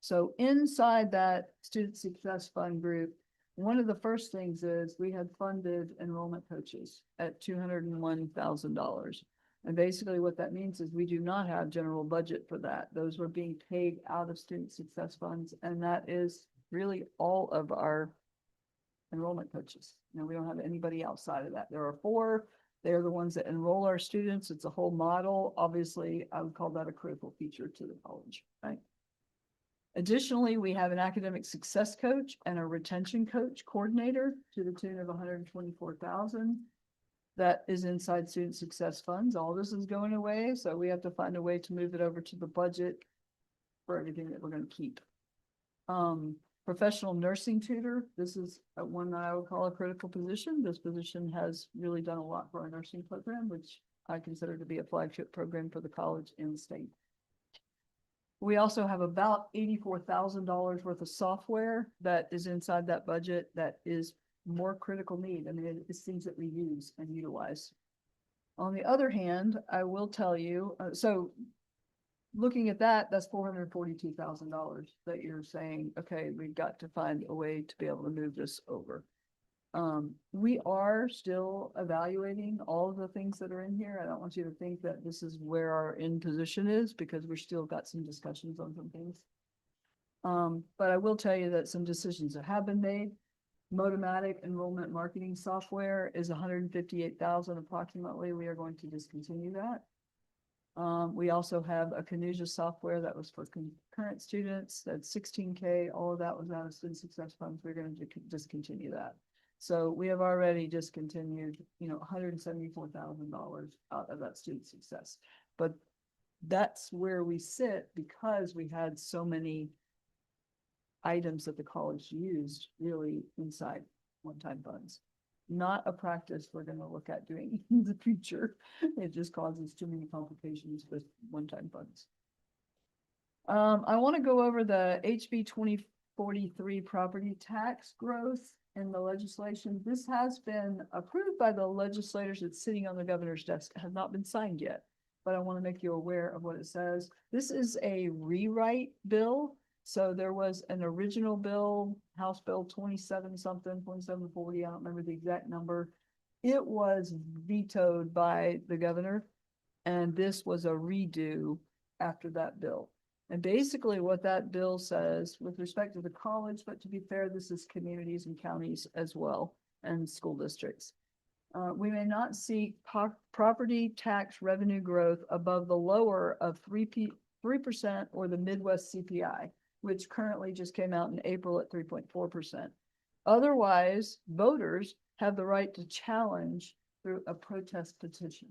So inside that student success fund group, one of the first things is we had funded enrollment coaches at $201,000. And basically what that means is we do not have general budget for that. Those were being paid out of student success funds. And that is really all of our enrollment coaches. You know, we don't have anybody outside of that. There are 4. They're the ones that enroll our students. It's a whole model. Obviously, I would call that a critical feature to the college, right? Additionally, we have an academic success coach and a retention coach coordinator to the tune of 124,000. That is inside student success funds. All this is going away, so we have to find a way to move it over to the budget for everything that we're going to keep. Professional nursing tutor. This is one that I would call a critical position. This position has really done a lot for our nursing program, which I consider to be a flagship program for the college and the state. We also have about $84,000 worth of software that is inside that budget that is more critical need. I mean, it's things that we use and utilize. On the other hand, I will tell you, so looking at that, that's $442,000 that you're saying, okay, we've got to find a way to be able to move this over. We are still evaluating all of the things that are in here. I don't want you to think that this is where our end position is, because we're still got some discussions on some things. But I will tell you that some decisions have been made. Motomatic enrollment marketing software is 158,000 approximately. We are going to discontinue that. We also have a Canuja software that was for current students. That's 16K. All of that was out of student success funds. We're going to discontinue that. So we have already discontinued, $174,000 out of that student success. But that's where we sit because we had so many items that the college used really inside one-time funds. Not a practice we're gonna look at doing in the future. It just causes too many complications with one-time funds. I want to go over the HB 2043 property tax growth in the legislation. This has been approved by the legislators. It's sitting on the governor's desk. It has not been signed yet, but I want to make you aware of what it says. This is a rewrite bill. So there was an original bill, House Bill 2740, I don't remember the exact number. It was vetoed by the governor, and this was a redo after that bill. And basically what that bill says with respect to the college, but to be fair, this is communities and counties as well, and school districts. We may not see property tax revenue growth above the lower of 3% or the Midwest CPI, which currently just came out in April at 3.4%. Otherwise, voters have the right to challenge through a protest petition.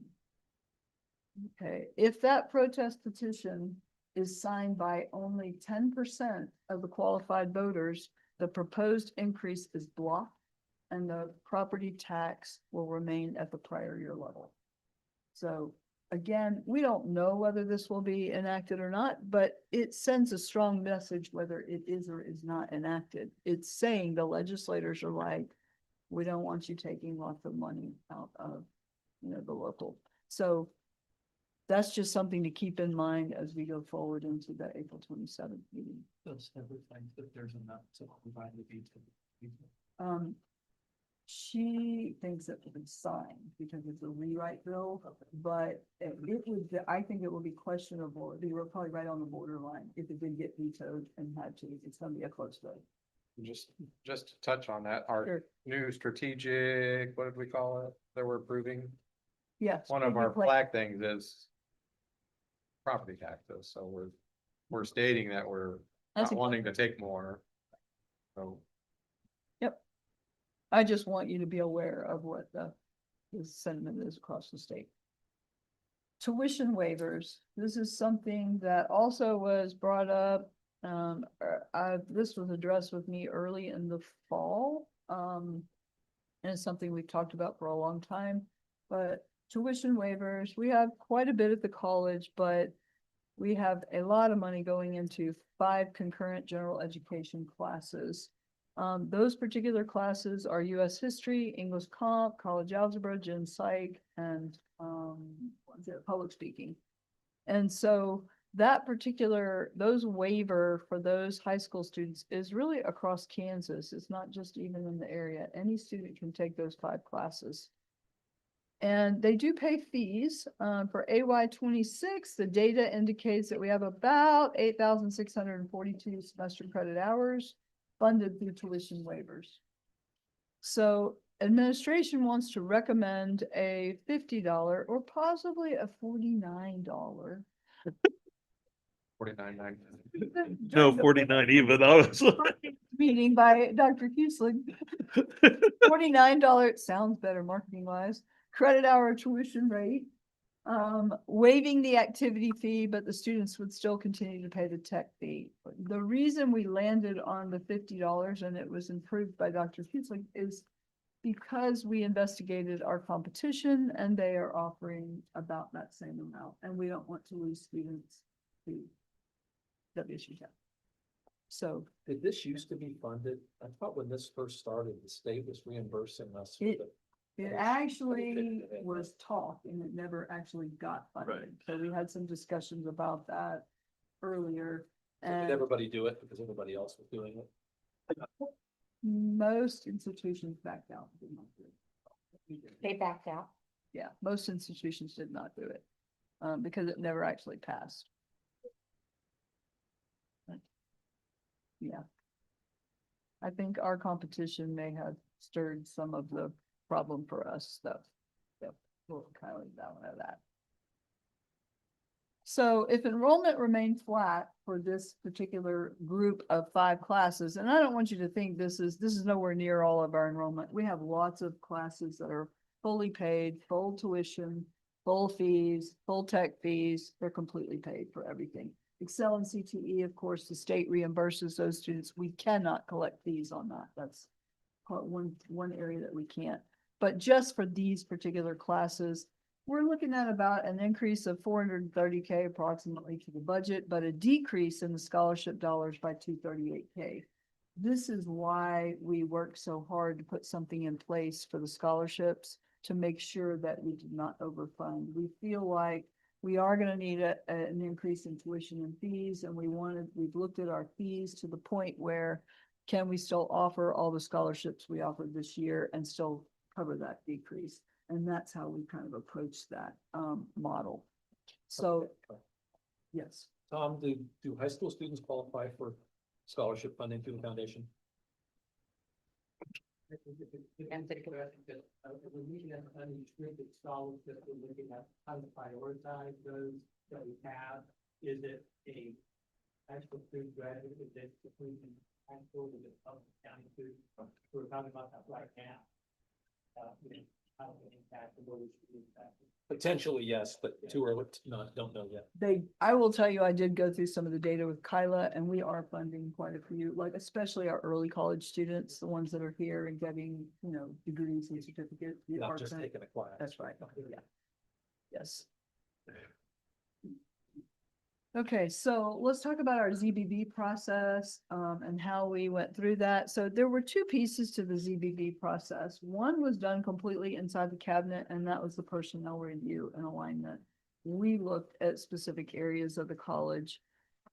Okay, if that protest petition is signed by only 10% of the qualified voters, the proposed increase is blocked and the property tax will remain at the prior year level. So again, we don't know whether this will be enacted or not, but it sends a strong message whether it is or is not enacted. It's saying the legislators are like, we don't want you taking lots of money out of, the local. So that's just something to keep in mind as we go forward into the April 27th meeting. Does everything that there's enough to provide the veto? She thinks it will be signed because it's a rewrite bill, but I think it will be questionable. It'd be probably right on the borderline if it did get vetoed and had to. It's gonna be a close vote. Just to touch on that, our Sure. new strategic, what did we call it, that we're approving? Yes. One of our flag things is property taxes, so we're stating that we're That's not wanting to take more. So I just want you to be aware of what the sentiment is across the state. Tuition waivers. This is something that also was brought up. This was addressed with me early in the fall. And it's something we've talked about for a long time, but tuition waivers, we have quite a bit at the college, but we have a lot of money going into 5 concurrent general education classes. Those particular classes are US History, English Comp, College Algebra, Gen Psych, and Public Speaking. And so those waiver for those high school students is really across Kansas. It's not just even in the area. Any student can take those 5 classes. And they do pay fees. For AY 26, the data indicates that we have about 8,642 semester credit hours funded through tuition waivers. So administration wants to recommend a $50 or possibly a $49. 49.9. No, 49 even. I was Meeting by Dr. Kiesling. $49 sounds better marketing wise. Credit hour tuition rate. Waiving the activity fee, but the students would still continue to pay the tech fee. The reason we landed on the $50 and it was improved by Dr. Kiesling is because we investigated our competition and they are offering about that same amount, and we don't want to lose students to WSU Tech. So Did this used to be funded? I thought when this first started, the state was reimbursing us. it actually was talked and it never actually got funded. Right. So we had some discussions about that earlier. Did And everybody do it because everybody else was doing it? most institutions backed out. Did not do it. They backed out. Yeah, most institutions did not do it because it never actually passed. But, yeah. I think our competition may have stirred some of the problem for us stuff. Yep, we'll kind of leave that one at that. So if enrollment remained flat for this particular group of 5 classes, and I don't want you to think this is nowhere near all of our enrollment. We have lots of classes that are fully paid, full tuition, full fees, full tech fees. They're completely paid for everything. Excel and CTE, of course, the state reimburses those students. We cannot collect fees on that. That's one area that we can't. But just for these particular classes, we're looking at about an increase of 430K approximately to the budget, but a decrease in the scholarship dollars by 238K. This is why we work so hard to put something in place for the scholarships to make sure that we do not overfund. We feel like we are going to need an increase in tuition and fees, and we've looked at our fees to the point where can we still offer all the scholarships we offered this year and still cover that decrease? And that's how we kind of approach that model. So, yes. Tom, do high school students qualify for scholarship funding through the foundation? And think about it, we're looking at unrestricted scholarships, we're looking at how to prioritize those that we have. Is it a high school student graduate, is it between high school, is it public county student? We're talking about that right now. How it impact and what we should impact. Potentially, yes, but too early, don't know yet. I will tell you, I did go through some of the data with Kyla, and we are funding quite a few, like especially our early college students, the ones that are here and getting, degrees and certificates. We Not are just funding- taking a class. That's right. Yeah. Yes. Okay, so let's talk about our ZBB process and how we went through that. So there were 2 pieces to the ZBB process. One was done completely inside the cabinet, and that was the personnel review and alignment. We looked at specific areas of the college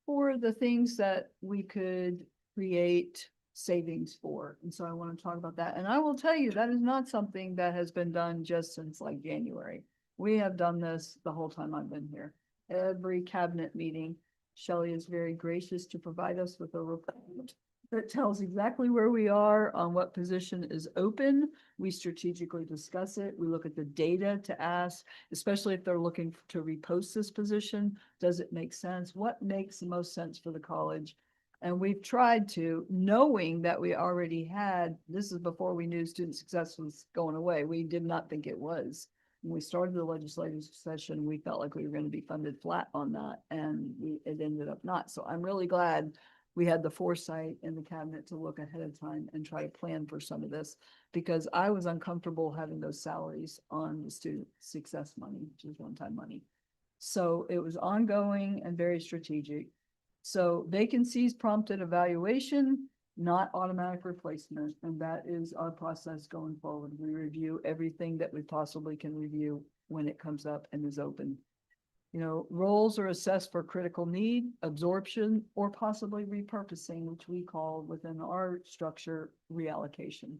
for the things that we could create savings for. And so I want to talk about that. And I will tell you, that is not something that has been done just since like January. We have done this the whole time I've been here. Every cabinet meeting, Shelley is very gracious to provide us with a report that tells exactly where we are on what position is open. We strategically discuss it. We look at the data to ask, especially if they're looking to repost this position, does it make sense? What makes the most sense for the college? And we've tried to, knowing that we already had, this is before we knew student success was going away. We did not think it was. When we started the legislative session, we felt like we were going to be funded flat on that, and it ended up not. So I'm really glad we had the foresight in the cabinet to look ahead of time and try to plan for some of this, because I was uncomfortable having those salaries on the student success money, which is one-time money. So it was ongoing and very strategic. So vacancies prompted evaluation, not automatic replacement. And that is our process going forward. We review everything that we possibly can review when it comes up and is open. Roles are assessed for critical need, absorption, or possibly repurposing, which we call within our structure reallocation.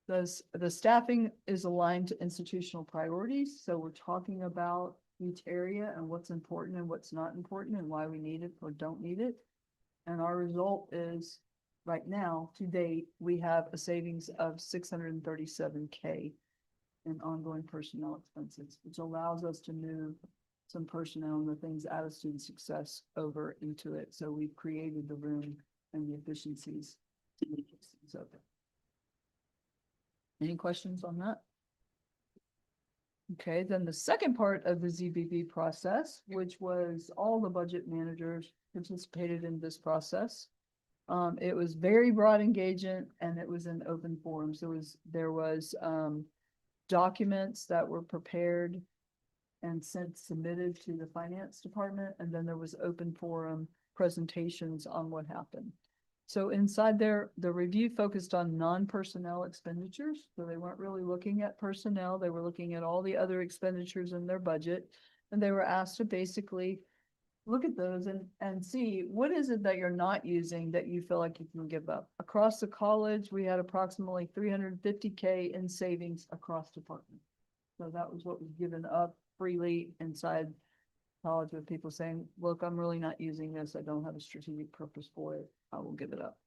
The staffing is aligned to institutional priorities. So we're talking about each area and what's important and what's not important and why we need it or don't need it. And our result is right now, to date, we have a savings of 637K in ongoing personnel expenses, which allows us to move some personnel and the things out of student success over into it. So we've created the room and the efficiencies to make things open. Any questions on that? Okay, then the second part of the ZBB process, which was all the budget managers participated in this process. It was very broad engagement, and it was in open forums. There was documents that were prepared and submitted to the finance department, and then there was open forum presentations on what happened. So inside there, the review focused on non-personnel expenditures. So they weren't really looking at personnel. They were looking at all the other expenditures in their budget. And they were asked to basically look at those and see what is it that you're not using that you feel like you can give up. Across the college, we had approximately 350K in savings across departments. So that was what was given up freely inside college, with people saying, look, I'm really not using this. I don't have a strategic purpose for it. I will give it up.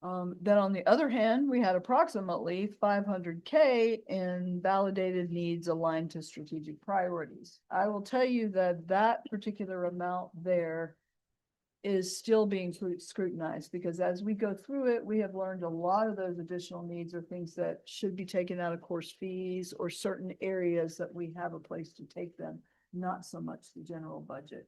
Then on the other hand, we had approximately 500K in validated needs aligned to strategic priorities. I will tell you that that particular amount there is still being scrutinized, because as we go through it, we have learned a lot of those additional needs are things that should be taken out of course fees or certain areas that we have a place to take them, not so much the general budget.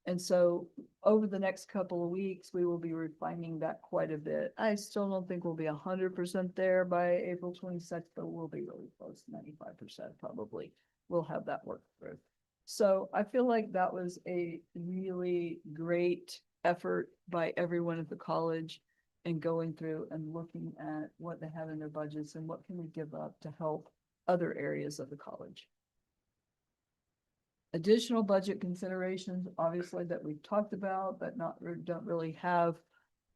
And so over the next couple of weeks, we will be refining that quite a bit. I still don't think we'll be 100% there by April 26th, but we'll be really close, 95% probably. We'll have that worked through. So I feel like that was a really great effort by everyone at the college and going through and looking at what they have in their budgets and what can we give up to help other areas of the college. Additional budget considerations, obviously, that we've talked about, but don't really have,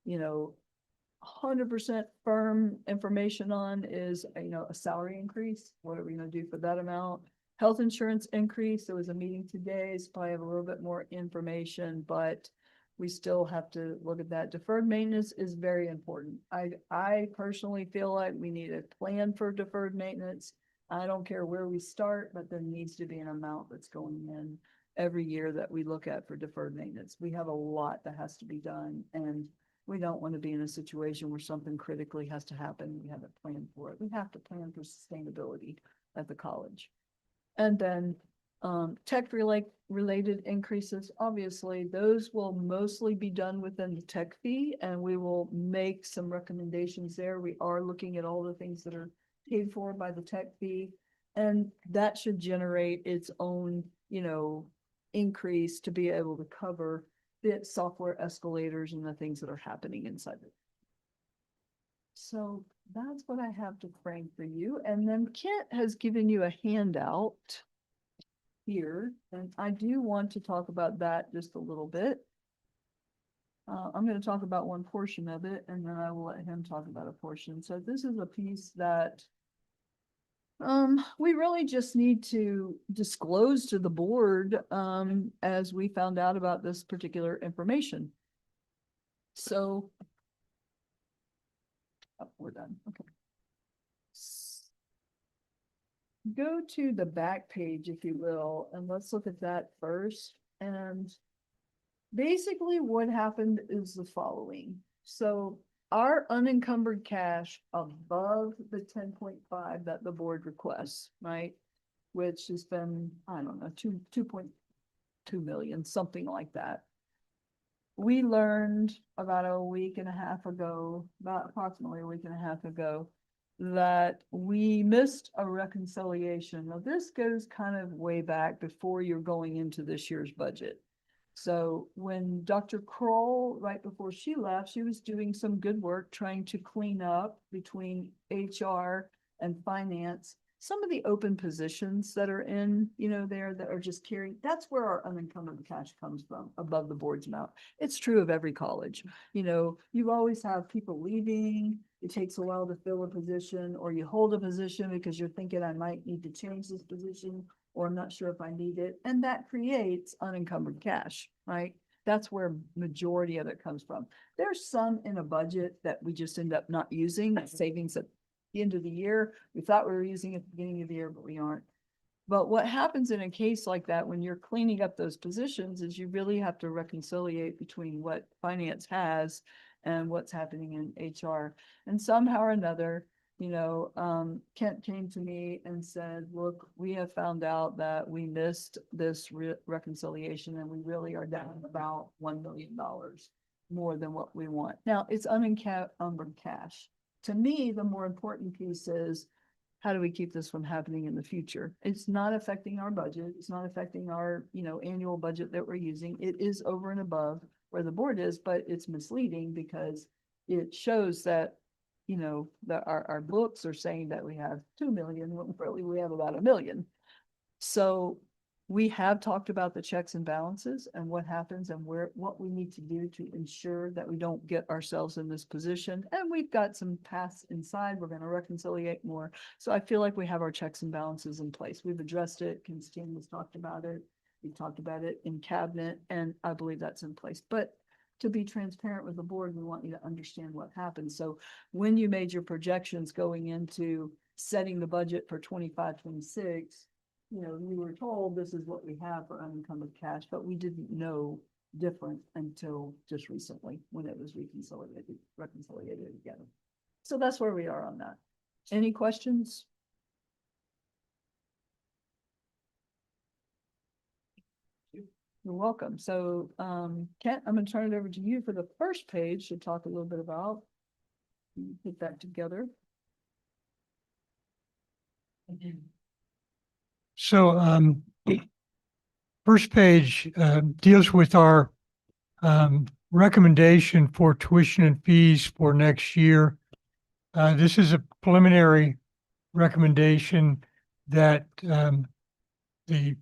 100% firm information on is, a salary increase. What are we gonna do for that amount? Health insurance increase. There was a meeting today, so probably have a little bit more information, but we still have to look at that. Deferred maintenance is very important. I personally feel like we need a plan for deferred maintenance. I don't care where we start, but there needs to be an amount that's going in every year that we look at for deferred maintenance. We have a lot that has to be done, and we don't want to be in a situation where something critically has to happen. We haven't planned for it. We have to plan for sustainability at the college. And then tech related increases, obviously, those will mostly be done within the tech fee, and we will make some recommendations there. We are looking at all the things that are paid for by the tech fee, and that should generate its own, increase to be able to cover the software escalators and the things that are happening inside it. So that's what I have to frame for you. And then Kent has given you a handout here, and I do want to talk about that just a little bit. I'm going to talk about one portion of it, and then I will let him talk about a portion. So this is a piece that we really just need to disclose to the board as we found out about this particular information. So we're done. Okay. Go to the back page, if you will, and let's look at that first. And basically what happened is the following. So our unencumbered cash above the 10.5 that the board requests, right? Which has been, I don't know, 2.2 million, something like that. We learned about a week and a half ago, about approximately a week and a half ago, that we missed a reconciliation. Now this goes kind of way back before you're going into this year's budget. So when Dr. Kroll, right before she left, she was doing some good work trying to clean up between HR and finance some of the open positions that are in, there that are just carrying. That's where our unencumbered cash comes from, above the board's amount. It's true of every college. You always have people leaving. It takes a while to fill a position, or you hold a position because you're thinking I might need to change this position, or I'm not sure if I need it. And that creates unencumbered cash, right? That's where majority of it comes from. There's some in a budget that we just end up not using, savings at the end of the year. We thought we were using at the beginning of the year, but we aren't. But what happens in a case like that, when you're cleaning up those positions, is you really have to reconciliate between what finance has and what's happening in HR. And somehow or another, Kent came to me and said, look, we have found out that we missed this reconciliation, and we really are down about $1 million more than what we want. Now, it's unencumbered cash. To me, the more important piece is, how do we keep this from happening in the future? It's not affecting our budget. It's not affecting our, annual budget that we're using. It is over and above where the board is, but it's misleading because it shows that, that our books are saying that we have 2 million, when really we have about 1 million. So we have talked about the checks and balances and what happens and what we need to do to ensure that we don't get ourselves in this position. And we've got some paths inside. We're going to reconciliate more. So I feel like we have our checks and balances in place. We've addressed it. Constantine has talked about it. We talked about it in cabinet, and I believe that's in place. But to be transparent with the board, we want you to understand what happened. So when you made your projections going into setting the budget for 25, 26, you know, you were told this is what we have for unencumbered cash, but we didn't know different until just recently when it was reconciliated again. So that's where we are on that. Any questions? You're welcome. So, Kent, I'm gonna turn it over to you for the first page to talk a little bit about. Put that together. So, first page, deals with our, recommendation for tuition and fees for next year. This is a preliminary recommendation that, the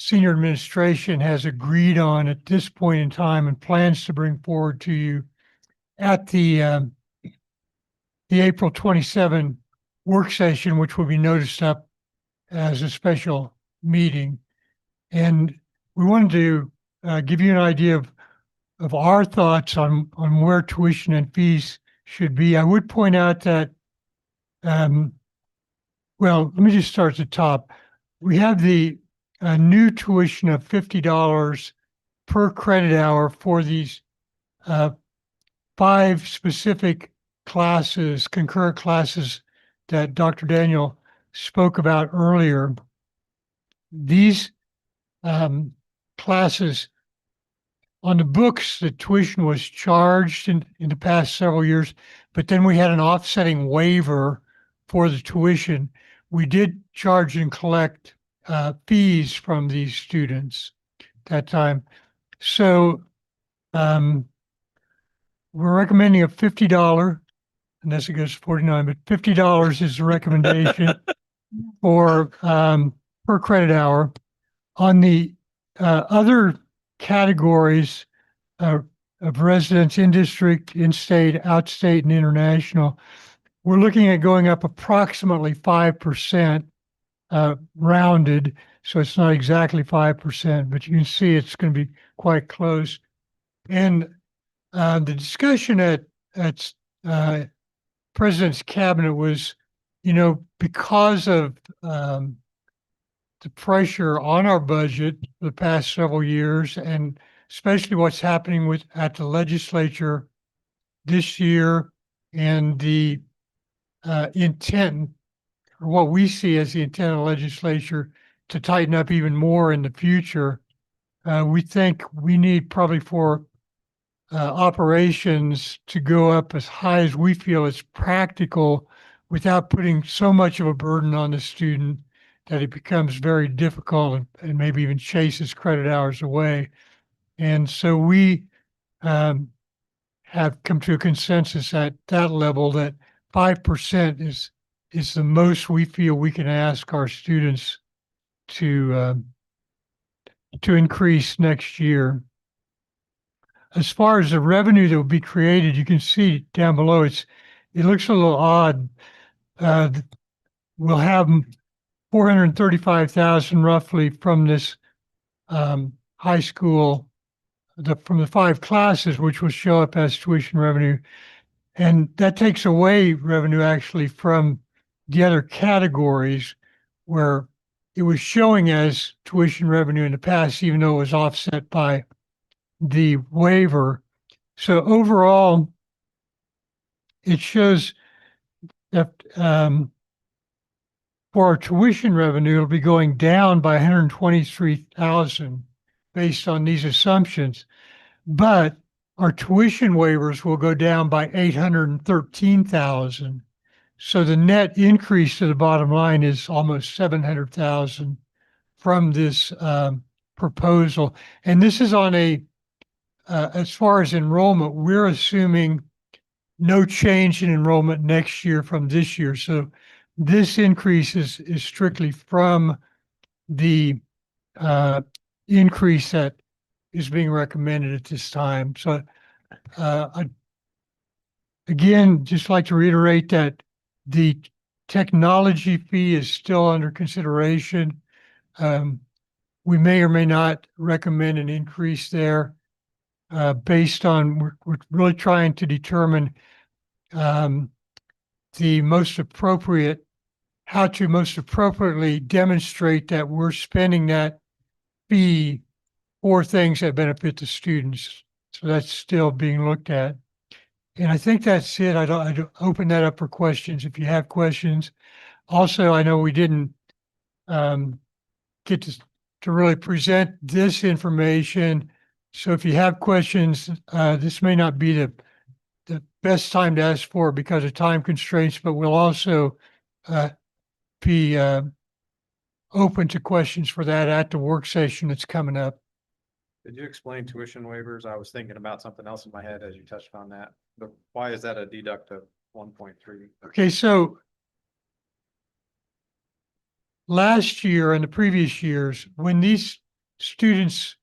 senior administration has agreed on at this point in time and plans to bring forward to you at the April 27 work session, which will be noticed up as a special meeting. And we wanted to give you an idea of our thoughts on where tuition and fees should be. I would point out that, well, let me just start at the top. We have the new tuition of $50 per credit hour for these 5 specific classes, concurrent classes that Dr. Daniel spoke about earlier. These classes on the books, the tuition was charged in the past several years, but then we had an offsetting waiver for the tuition. We did charge and collect fees from these students that time. So we're recommending a $50, unless it goes 49, but $50 is the recommendation for per credit hour. On the other categories of residents in district, in-state, outstate, and international, we're looking at going up approximately 5%, rounded. So it's not exactly 5%, but you can see it's going to be quite close. And the discussion at President's Cabinet was, you know, because of the pressure on our budget for the past several years, and especially what's happening at the legislature this year, and the intent, or what we see as the intent of the legislature to tighten up even more in the future. We think we need probably for operations to go up as high as we feel is practical without putting so much of a burden on the student that it becomes very difficult and maybe even chases credit hours away. And so we have come to a consensus at that level that 5% is the most we feel we can ask our students to increase next year. As far as the revenue that will be created, you can see down below, it looks a little odd. We'll have 435,000 roughly from this high school, from the 5 classes, which will show up as tuition revenue. And that takes away revenue actually from the other categories where it was showing as tuition revenue in the past, even though it was offset by the waiver. So overall, it shows that for our tuition revenue, it'll be going down by 123,000 based on these assumptions. But our tuition waivers will go down by 813,000. So the net increase to the bottom line is almost 700,000 from this proposal. And this is on as far as enrollment, we're assuming no change in enrollment next year from this year. So this increase is strictly from the increase that is being recommended at this time. So I, again, just like to reiterate that the technology fee is still under consideration. We may or may not recommend an increase there. based on, we're really trying to determine the most appropriate, how to most appropriately demonstrate that we're spending that fee for things that benefit the students. So that's still being looked at. And I think that's it. I'd open that up for questions if you have questions. Also, I know we didn't get to really present this information. So if you have questions, this may not be the best time to ask for it because of time constraints, but we'll also be open to questions for that at the work session that's coming up. Did you explain tuition waivers? I was thinking about something else in my head as you touched on that. But why is that a deduct of 1.3? Okay, so last year and the previous years, when these students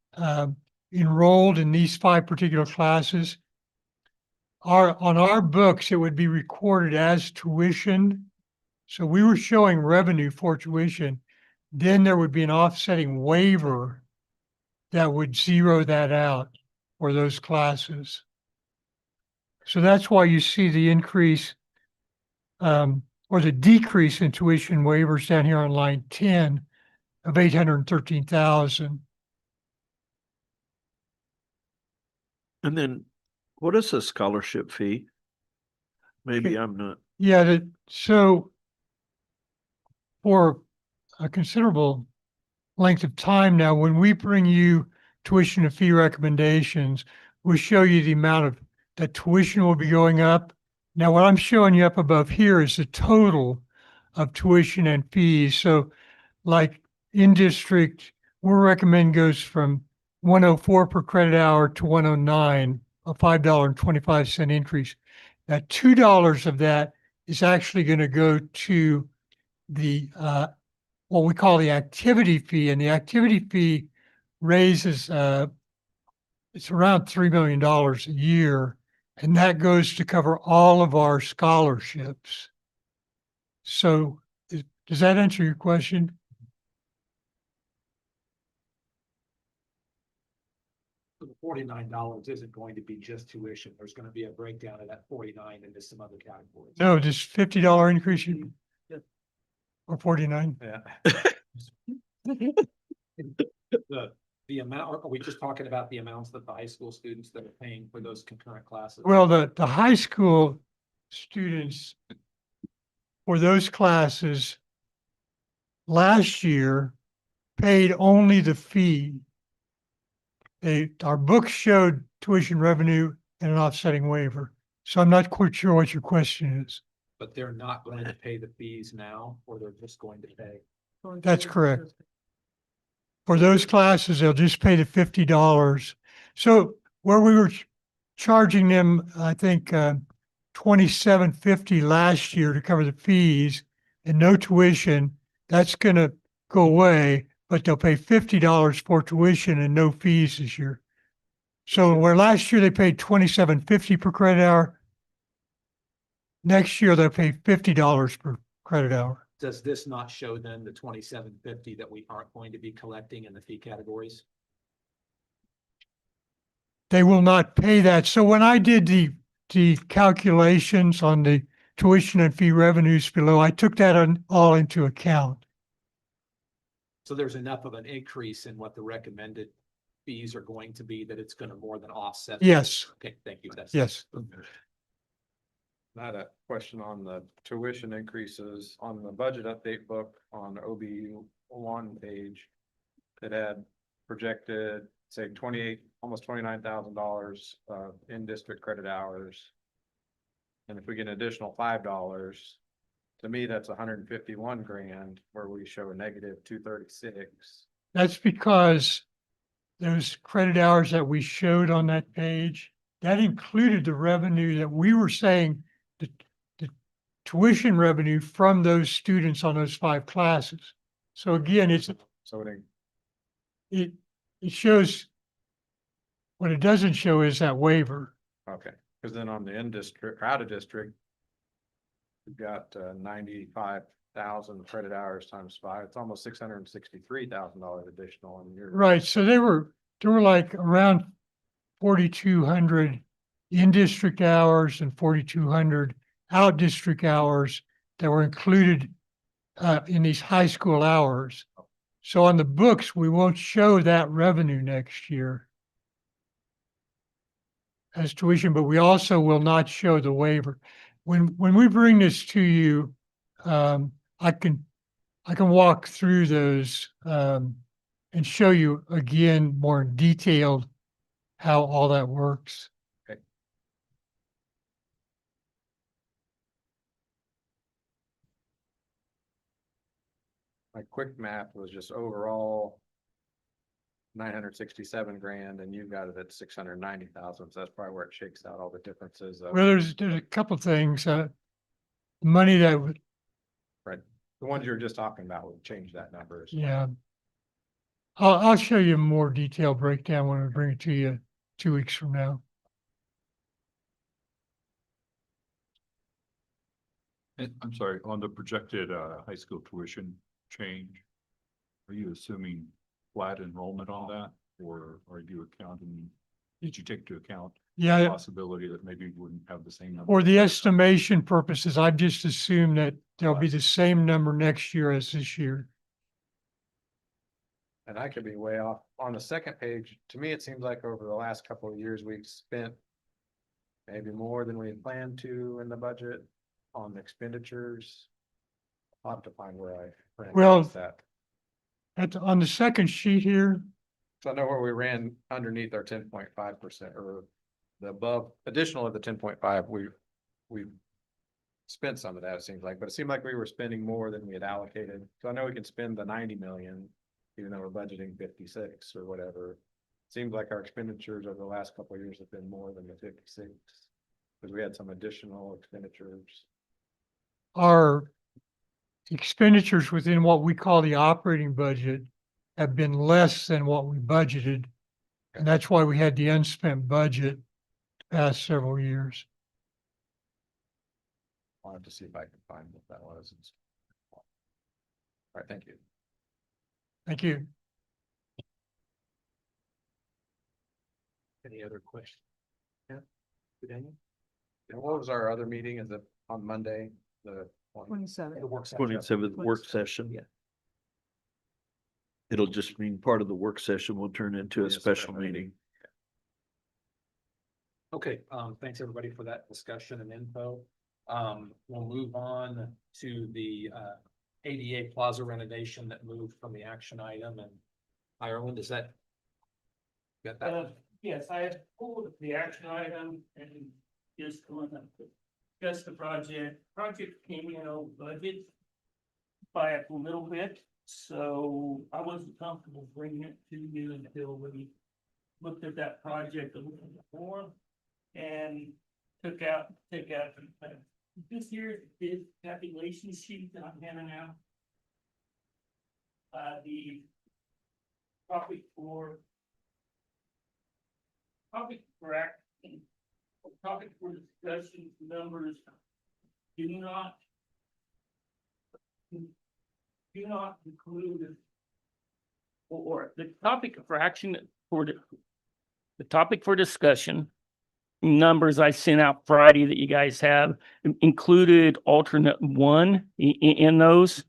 enrolled in these 5 particular classes, on our books, it would be recorded as tuition. So we were showing revenue for tuition. Then there would be an offsetting waiver that would zero that out for those classes. So that's why you see the increase or the decrease in tuition waivers down here on line 10 of 813,000. And then what is a scholarship fee? Maybe Okay. I'm not. Yeah, so for a considerable length of time now, when we bring you tuition and fee recommendations, we'll show you the amount of that tuition will be going up. Now, what I'm showing you up above here is the total of tuition and fees. So like in district, we're recommend goes from 104 per credit hour to 109, a $5.25 increase. Now, $2 of that is actually going to go to the what we call the activity fee, and the activity fee raises it's around $3 million a year, and that goes to cover all of our scholarships. So does that answer your question? The $49 isn't going to be just tuition. There's going to be a breakdown of that 49 into some other categories. No, this $50 increase or 49? Yeah. The amount, are we just talking about the amounts that the high school students that are paying for those concurrent classes? Well, the high school students for those classes last year paid only the fee. Our books showed tuition revenue and an offsetting waiver. So I'm not quite sure what your question is. But they're not going to pay the fees now, or they're just going to pay? That's correct. For those classes, they'll just pay the $50. So where we were charging them, I think, $27.50 last year to cover the fees and no tuition, that's going to go away, but they'll pay $50 for tuition and no fees this year. So where last year they paid $27.50 per credit hour, next year they'll pay $50 per credit hour. Does this not show then the $27.50 that we aren't going to be collecting in the fee categories? They will not pay that. So when I did the calculations on the tuition and fee revenues below, I took that all into account. So there's enough of an increase in what the recommended fees are going to be that it's going to more than offset? Yes. Okay, thank you. That's Yes. I had a question on the tuition increases on the budget update book on OBU 1 page. It had projected, say, almost $29,000 in district credit hours. And if we get an additional $5, to me, that's 151 grand, where we show a negative 236. That's because those credit hours that we showed on that page, that included the revenue that we were saying, the tuition revenue from those students on those 5 classes. So again, it shows, what it doesn't show is that waiver. Okay, because then on the in district, out of district, we've got 95,000 credit hours times 5. It's almost $663,000 additional in your. Right. So they were like around 4,200 in-district hours and 4,200 out-district hours that were included in these high school hours. So on the books, we won't show that revenue next year as tuition, but we also will not show the waiver. When we bring this to you, I can walk through those and show you again more detailed how all that works. My quick math was just overall 967 grand, and you've got it at 690,000. So that's probably where it shakes out all the differences. Well, there's a couple things, money that would, Right. The ones you were just talking about would change that number. as well. yeah. I'll show you a more detailed breakdown when we bring it to you 2 weeks from now. And I'm sorry, on the projected high school tuition change, are you assuming flat enrollment on that, or are you accounting, did you take into account the Yeah, possibility that maybe we wouldn't have the same number? for the estimation purposes, I've just assumed that there'll be the same number next year as this year. And I could be way off. On the second page, to me, it seems like over the last couple of years, we've spent maybe more than we had planned to in the budget on expenditures. I'll have to find where I Well- that. On the second sheet here, So I know where we ran underneath our 10.5% or the above additional of the 10.5, we've spent some of that, it seems like, but it seemed like we were spending more than we had allocated. So I know we can spend the 90 million, even though we're budgeting 56 or whatever. Seems like our expenditures over the last couple of years have been more than the 56, because we had some additional expenditures. our expenditures within what we call the operating budget have been less than what we budgeted. And that's why we had the unspent budget the past several years. I'll have to see if I can find what that was. All right, thank you. Thank you. Any other questions? Yeah, Daniel? And what was our other meeting? Is it on Monday, the 27. The work session. 27th work session. Yeah. It'll just mean part of the work session will turn into a special meeting. Okay, thanks everybody for that discussion and info. We'll move on to the ADA Plaza renovation that moved from the action item, and Ireland, is that? Got that? Yes, I have pulled the action item and just going to discuss the project. Project came in over budget by a little bit, so I wasn't comfortable bringing it to you until we looked at that project a little bit more and took out this year's bid calculation sheet that I'm handing out. The topic for action, topic for discussion numbers do not include, or the topic for action for the topic for discussion numbers I sent out Friday that you guys have included alternate one in those.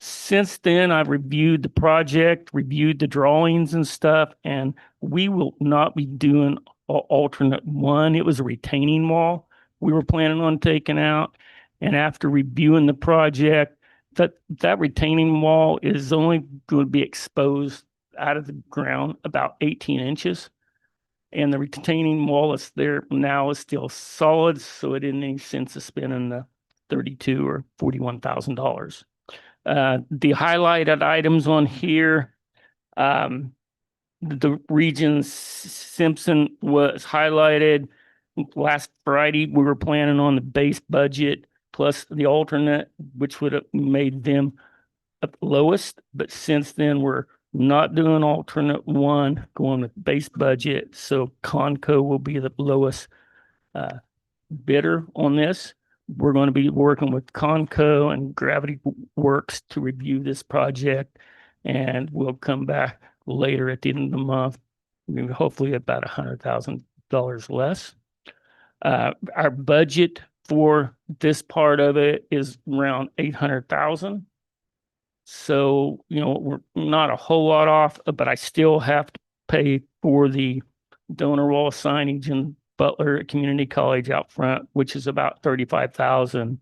Since then, I've reviewed the project, reviewed the drawings and stuff, and we will not be doing alternate one. It was a retaining wall we were planning on taking out. And after reviewing the project, that retaining wall is only going to be exposed out of the ground about 18 inches. And the retaining wall is there now is still solid, so it didn't make any sense to spending the $32,000 or $41,000. The highlighted items on here, the region Simpson was highlighted. Last Friday, we were planning on the base budget plus the alternate, which would have made them lowest. But since then, we're not doing alternate one, going with base budget. So Conco will be the lowest bidder on this. We're going to be working with Conco and Gravity Works to review this project, and we'll come back later at the end of the month hopefully about $100,000 less. Our budget for this part of it is around 800,000. So, we're not a whole lot off, but I still have to pay for the donor wall signage in Butler Community College out front, which is about 35,000.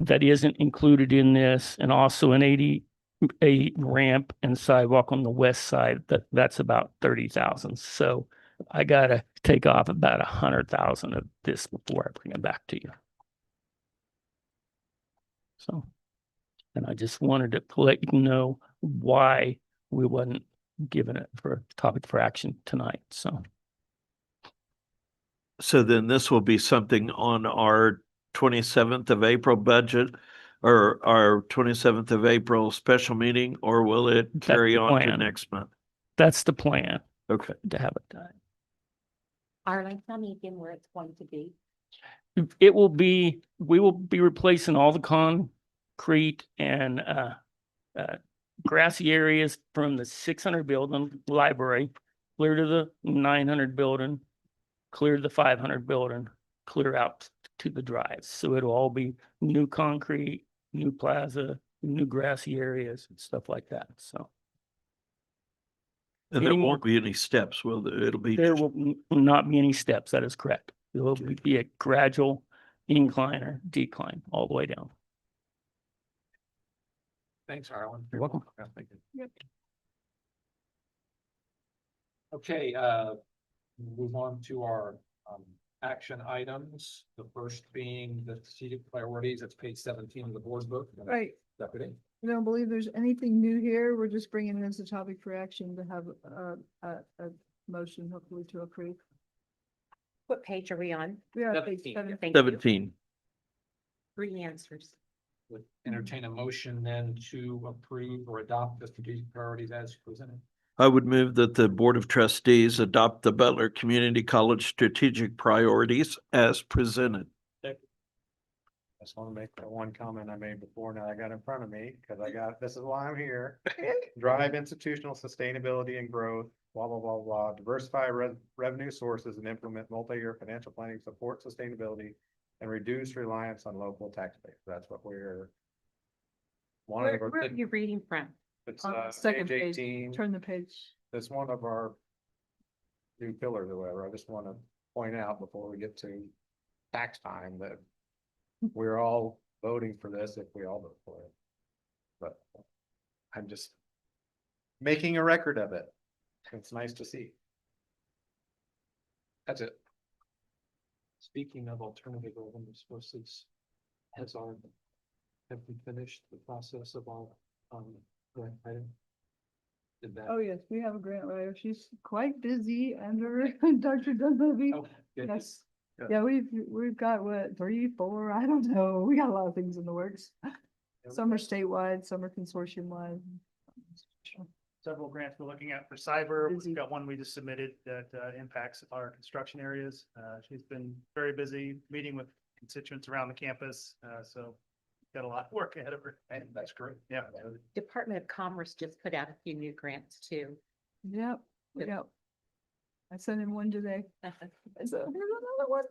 That isn't included in this, and also an 88 ramp and sidewalk on the west side. That's about 30,000. So I gotta take off about 100,000 of this before I bring it back to you. So, and I just wanted to let you know why we wasn't given it for a topic for action tonight. So then this will be something on our 27th of April budget, or our 27th of April special meeting, or will it carry on to next month? That's the plan. Okay. To have it done. Arlen, tell me again where it's going to be. We will be replacing all the concrete and grassy areas from the 600 building library, clear to the 900 building, clear to the 500 building, clear out to the drives. So it'll all be new concrete, new plaza, new grassy areas and stuff like that. So. And there won't be any steps, will there? It'll be. There will not be any steps. That is correct. It will be a gradual incline or decline all the way down. Thanks, Harlan. You're welcome. Thank you. Okay, move on to our action items. The first being the strategic priorities. That's page 17 of the board book. Right. Deputy. I don't believe there's anything new here. We're just bringing it as a topic for action to have a motion hopefully to approve. What page are we on? We are at page 17. 7. Thank you. 17. 3 answers. Would entertain a motion then to approve or adopt the strategic priorities as presented. I would move that the Board of Trustees adopt the Butler Community College strategic priorities as presented. I just want to make that one comment I made before. Now I got in front of me because this is why I'm here. Drive institutional sustainability and growth, blah, blah, blah, blah, diversify revenue sources and implement multi-year financial planning, support sustainability and reduce reliance on local taxpayers. That's what we're. Where are you reading from? It's On the second page page, 18. turn the page. That's one of our new pillars or whatever. I just want to point out before we get to tax time that we're all voting for this if we all vote for it. But I'm just making a record of it. It's nice to see. That's it. Speaking of alternative revenue sources, have we finished the process of our grant item? Did that? Oh, yes, we have a grant writer. She's quite busy under Dr. Dunleavy. Oh, good. Yes. Yeah, we've got what, 3, 4, I don't know. We got a lot of things in the works. Some are statewide, some are consortium wide. Several grants we're looking at for cyber. Busy. We've got one we just submitted that impacts our construction areas. She's been very busy meeting with constituents around the campus. So got a lot of work ahead of her. And that's great. Yeah. Department of Commerce just put out a few new grants too. Yep, Good. yep. I sent in one today. I said, here's another one.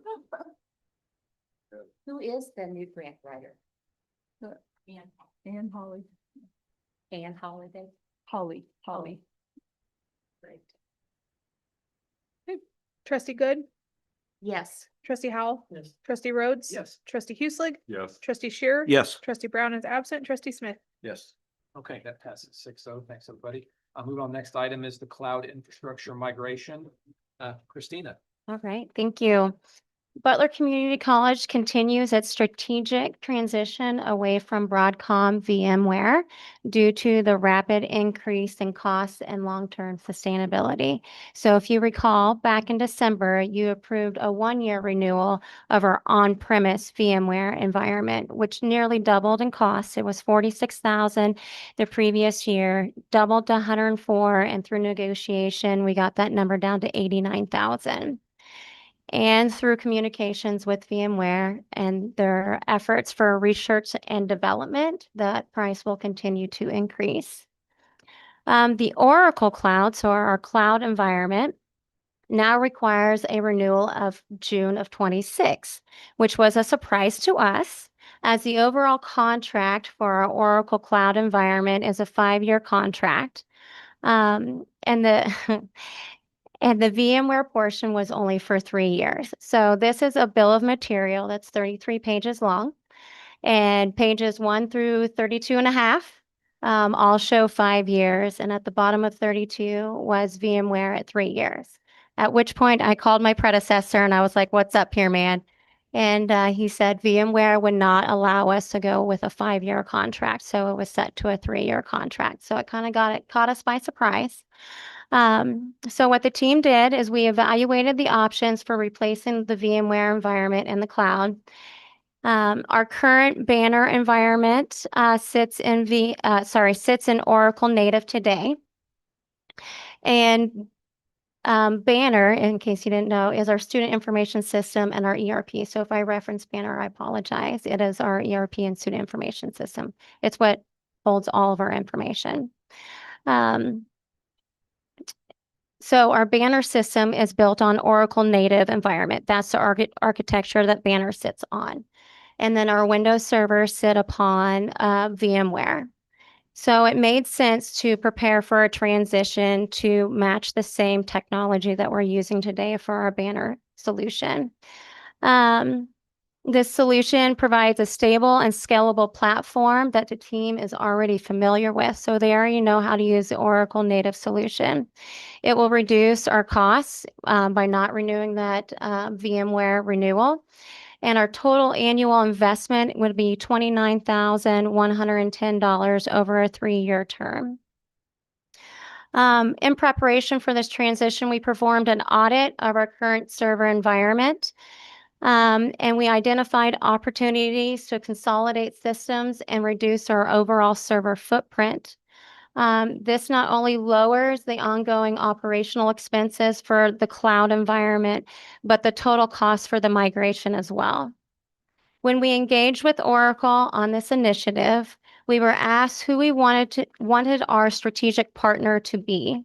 Who is the new grant writer? Uh, Ann. Ann Holly, Ann Holiday. Holly. Great. Trustee Good, Yes. trustee Howell, Yes. trustee Rhodes. Yes. Trustee Hueslick, Yes. trustee Shearer. Yes. Trustee Brown is absent, trustee Smith. Yes. Okay, that passes 6-0. Thanks, everybody. I'll move on. Next item is the cloud infrastructure migration. Christina. All right, thank you. Butler Community College continues its strategic transition away from Broadcom VMware due to the rapid increase in costs and long-term sustainability. So if you recall, back in December, you approved a 1-year renewal of our on-premise VMware environment, which nearly doubled in costs. It was $46,000 the previous year, doubled to $104,000, and through negotiation, we got that number down to $89,000. And through communications with VMware and their efforts for research and development, that price will continue to increase. The Oracle Cloud, so our cloud environment, now requires a renewal of June of 26, which was a surprise to us, as the overall contract for our Oracle Cloud environment is a 5-year contract. And the and the VMware portion was only for 3 years. So this is a bill of material that's 33 pages long, and pages 1 through 32 and a half all show 5 years, and at the bottom of 32 was VMware at 3 years. At which point I called my predecessor and I was like, "What's up here, man?" And he said VMware would not allow us to go with a 5-year contract, so it was set to a 3-year contract. So it kind of caught us by surprise. So what the team did is we evaluated the options for replacing the VMware environment in the cloud. Our current Banner environment sits in Oracle Native today. And Banner, in case you didn't know, is our student information system and our ERP. So if I reference Banner, I apologize. It is our ERP and student information system. It's what holds all of our information. So our Banner system is built on Oracle Native environment. That's the architecture that Banner sits on. And then our Windows servers sit upon VMware. So it made sense to prepare for a transition to match the same technology that we're using today for our Banner solution. This solution provides a stable and scalable platform that the team is already familiar with. So they already know how to use the Oracle Native solution. It will reduce our costs by not renewing that VMware renewal. And our total annual investment would be $29,110 over a 3-year term. In preparation for this transition, we performed an audit of our current server environment. And we identified opportunities to consolidate systems and reduce our overall server footprint. This not only lowers the ongoing operational expenses for the cloud environment, but the total cost for the migration as well. When we engaged with Oracle on this initiative, we were asked who we wanted our strategic partner to be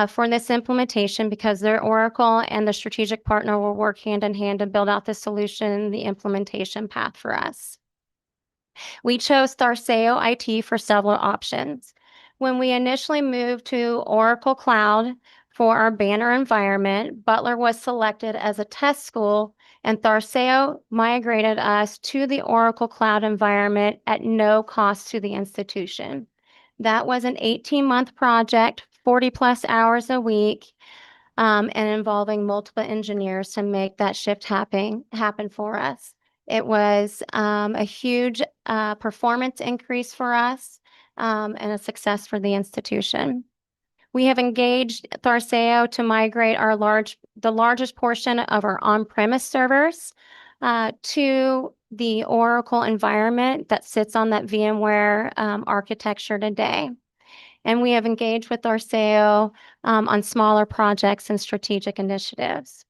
for this implementation, because their Oracle and the strategic partner will work hand in hand to build out the solution, the implementation path for us. We chose Tharseo IT for several options. When we initially moved to Oracle Cloud for our Banner environment, Butler was selected as a test school, and Tharseo migrated us to the Oracle Cloud environment at no cost to the institution. That was an 18-month project, 40+ hours a week, and involving multiple engineers to make that shift happen for us. It was a huge performance increase for us and a success for the institution. We have engaged Tharseo to migrate the largest portion of our on-premise servers to the Oracle environment that sits on that VMware architecture today. And we have engaged with Tharseo on smaller projects and strategic initiatives.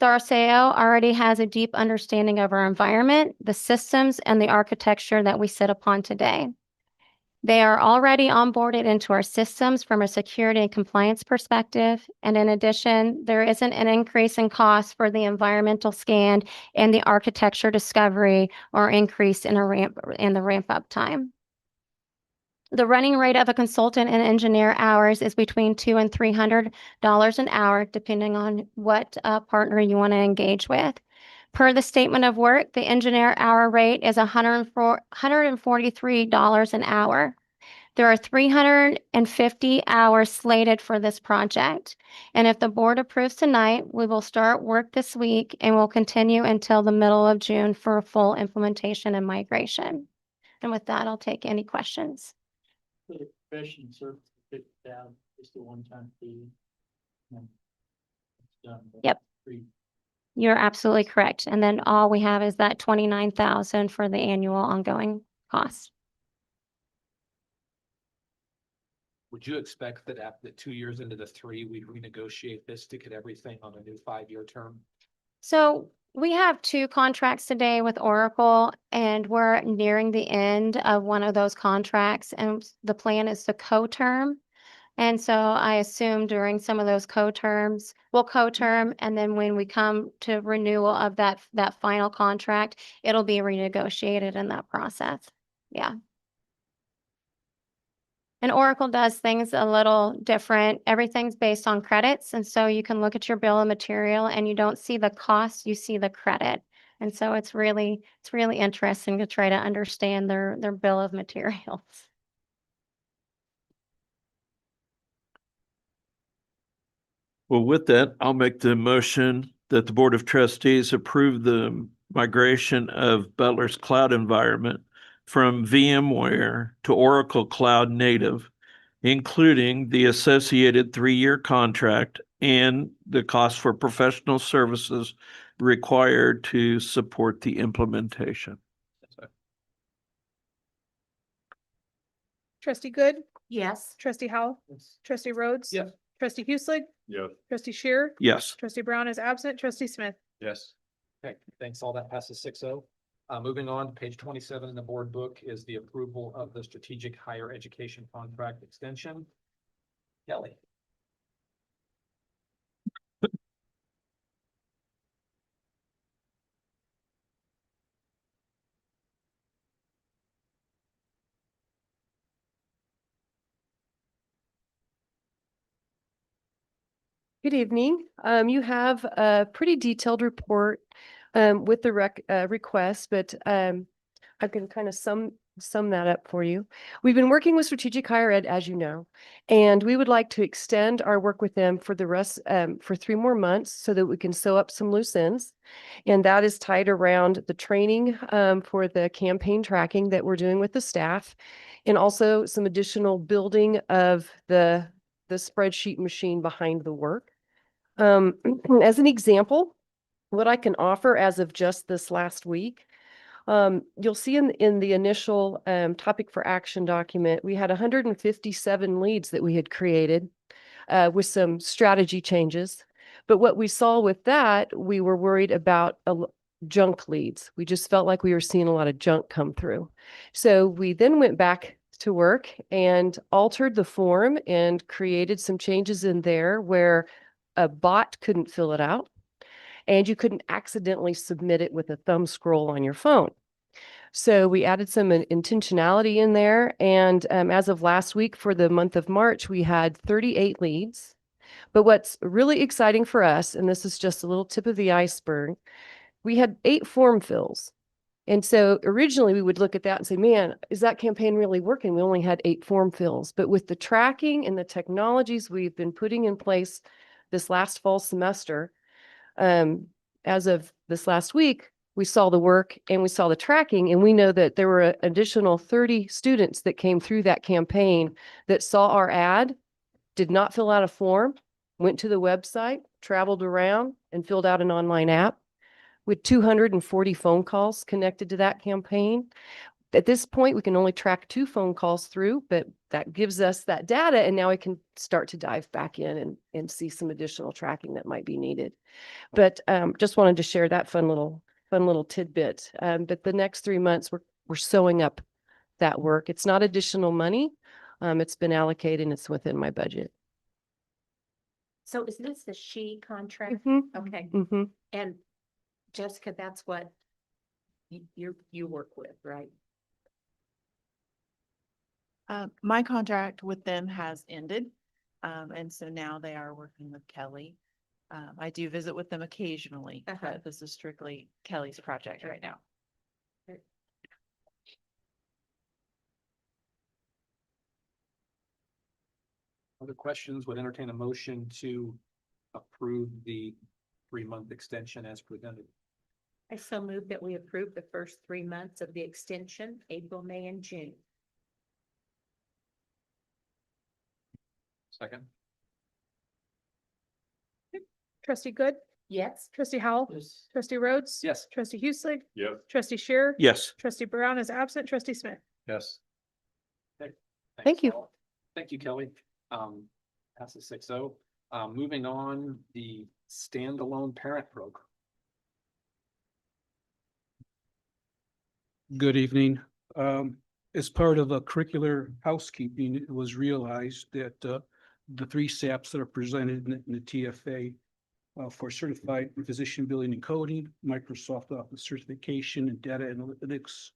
Tharseo already has a deep understanding of our environment, the systems, and the architecture that we sit upon today. They are already onboarded into our systems from a security and compliance perspective. And in addition, there isn't an increase in cost for the environmental scan and the architecture discovery or increase in the ramp-up time. The running rate of a consultant and engineer hours is between $200 and $300 an hour, depending on what partner you want to engage with. Per the statement of work, the engineer hour rate is $143 an hour. There are 350 hours slated for this project. And if the board approves tonight, we will start work this week and will continue until the middle of June for a full implementation and migration. And with that, I'll take any questions. The professional service down is the one-time fee. Yep. You're absolutely correct. And then all we have is that $29,000 for the annual ongoing cost. Would you expect that after 2 years into the 3, we'd renegotiate this to get everything on a new 5-year term? So we have 2 contracts today with Oracle, and we're nearing the end of one of those contracts, and the plan is to co-term And so I assume during some of those co-terms, we'll co-term, and then when we come to renewal of that final contract, it'll be renegotiated in that process. Yeah. And Oracle does things a little different. Everything's based on credits. And so you can look at your bill of material and you don't see the cost, you see the credit. And so it's really interesting to try to understand their bill of materials. Well, with that, I'll make the motion that the Board of Trustees approve the migration of Butler's cloud environment from VMware to Oracle Cloud Native, including the associated 3-year contract and the cost for professional services required to support the implementation. Trustee Good, Yes. trustee Howell, trustee Rhodes. Yes. Trustee Hueslick, Yes. trustee Shear, Yes. trustee Brown is absent, trustee Smith. Yes. Okay, thanks. All that passes 6-0. Moving on, page 27 in the board book is the approval of the strategic higher education contract extension. Kelly. Good evening. You have a pretty detailed report with the request, but I can kind of sum that up for you. We've been working with Strategic Higher Ed, as you know, and we would like to extend our work with them for the rest for 3 more months so that we can sew up some loose ends. And that is tied around the training for the campaign tracking that we're doing with the staff, and also some additional building of the spreadsheet machine behind the work. As an example, what I can offer as of just this last week, you'll see in the initial topic for action document, we had 157 leads that we had created with some strategy changes. But what we saw with that, we were worried about junk leads. We just felt like we were seeing a lot of junk come through. So we then went back to work and altered the form and created some changes in there where a bot couldn't fill it out and you couldn't accidentally submit it with a thumb scroll on your phone. So we added some intentionality in there. And as of last week for the month of March, we had 38 leads. But what's really exciting for us, and this is just a little tip of the iceberg, we had 8 form fills. And so originally we would look at that and say, man, is that campaign really working? We only had 8 form fills. But with the tracking and the technologies we've been putting in place this last fall semester, as of this last week, we saw the work and we saw the tracking, and we know that there were an additional 30 students that came through that campaign that saw our ad, did not fill out a form, went to the website, traveled around, and filled out an online app with 240 phone calls connected to that campaign. At this point, we can only track 2 phone calls through, but that gives us that data, and now we can start to dive back in and see some additional tracking that might be needed. But just wanted to share that fun little tidbit. But the next 3 months, we're sewing up that work. It's not additional money. It's been allocated and it's within my budget. So is this the SHE contract? Mhm. Okay. Mm-hmm. And Jessica, that's what you work with, right? My contract with them has ended. And so now they are working with Kelly. I do visit with them occasionally, but this is strictly Kelly's project right now. Other questions? Would entertain a motion to approve the 3-month extension as presented. I so move that we approve the first 3 months of the extension, April, May, and June. Second. Trustee Good, Yes. trustee Howell, Yes. trustee Rhodes. Yes. Trustee Hueslick, Yes. trustee Shear. Yes. Trustee Brown is absent, trustee Smith. Yes. Okay. Thank Thanks, you. all. Thank you, Kelly. Passes 6-0. Moving on, the standalone parent program. Good evening. As part of a curricular housekeeping, it was realized that the three SAPs that are presented in the TFA for certified physician billing and coding, Microsoft Office certification and data analytics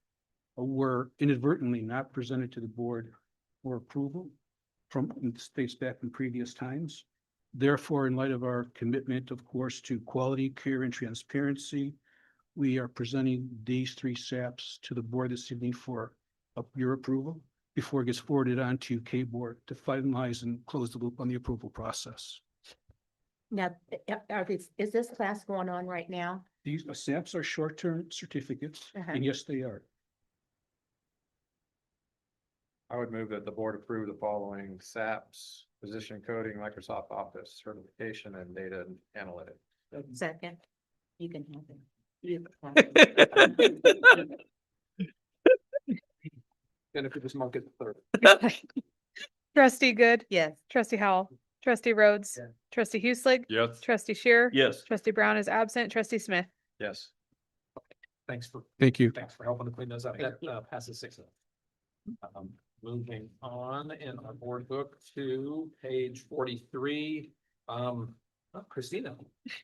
were inadvertently not presented to the board for approval from states back in previous times. Therefore, in light of our commitment, of course, to quality, care, and transparency, we are presenting these three SAPs to the board this evening for your approval before it gets forwarded on to K-Board to finalize and close the loop on the approval process. Now, is this class going on right now? These SAPs are short-term certificates, Uh-huh. and yes, they are. I would move that the board approve the following SAPs, physician coding, Microsoft Office certification, and data analytics. Second, you can have it. And if it was market third. Trustee Good. Yes. Trustee Howell. Trustee Rhodes. Yeah. Trustee Hueslick. Yes. Trustee Shear. Yes. Trustee Brown is absent. Trustee Smith. Yes. Thanks for Thank you. helping to clean those up. That passes 6-0. Moving on in our board book to page 43. Christina.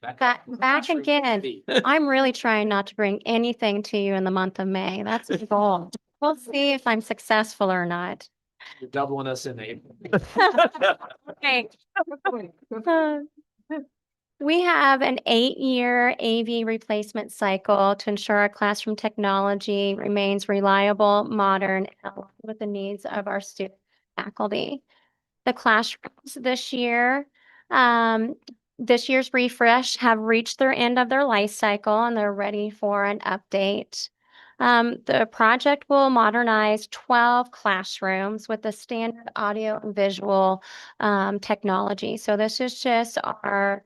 Back again. I'm really trying not to bring anything to you in the month of May. That's the goal. We'll see if I'm successful or not. You're doubling us in April. Okay. We have an 8-year AV replacement cycle to ensure our classroom technology remains reliable, modern, and aligned with the needs of our student faculty. The classrooms this year's refresh have reached their end of their life cycle and they're ready for an update. The project will modernize 12 classrooms with the standard audio and visual technology. So this is just our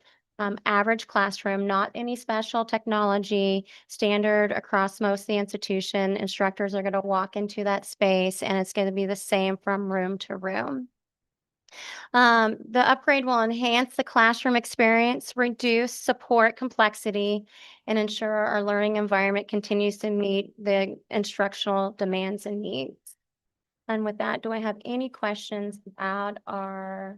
average classroom, not any special technology, standard across most of the institution. Instructors are going to walk into that space and it's going to be the same from room to room. The upgrade will enhance the classroom experience, reduce support complexity, and ensure our learning environment continues to meet the instructional demands and needs. And with that, do I have any questions about our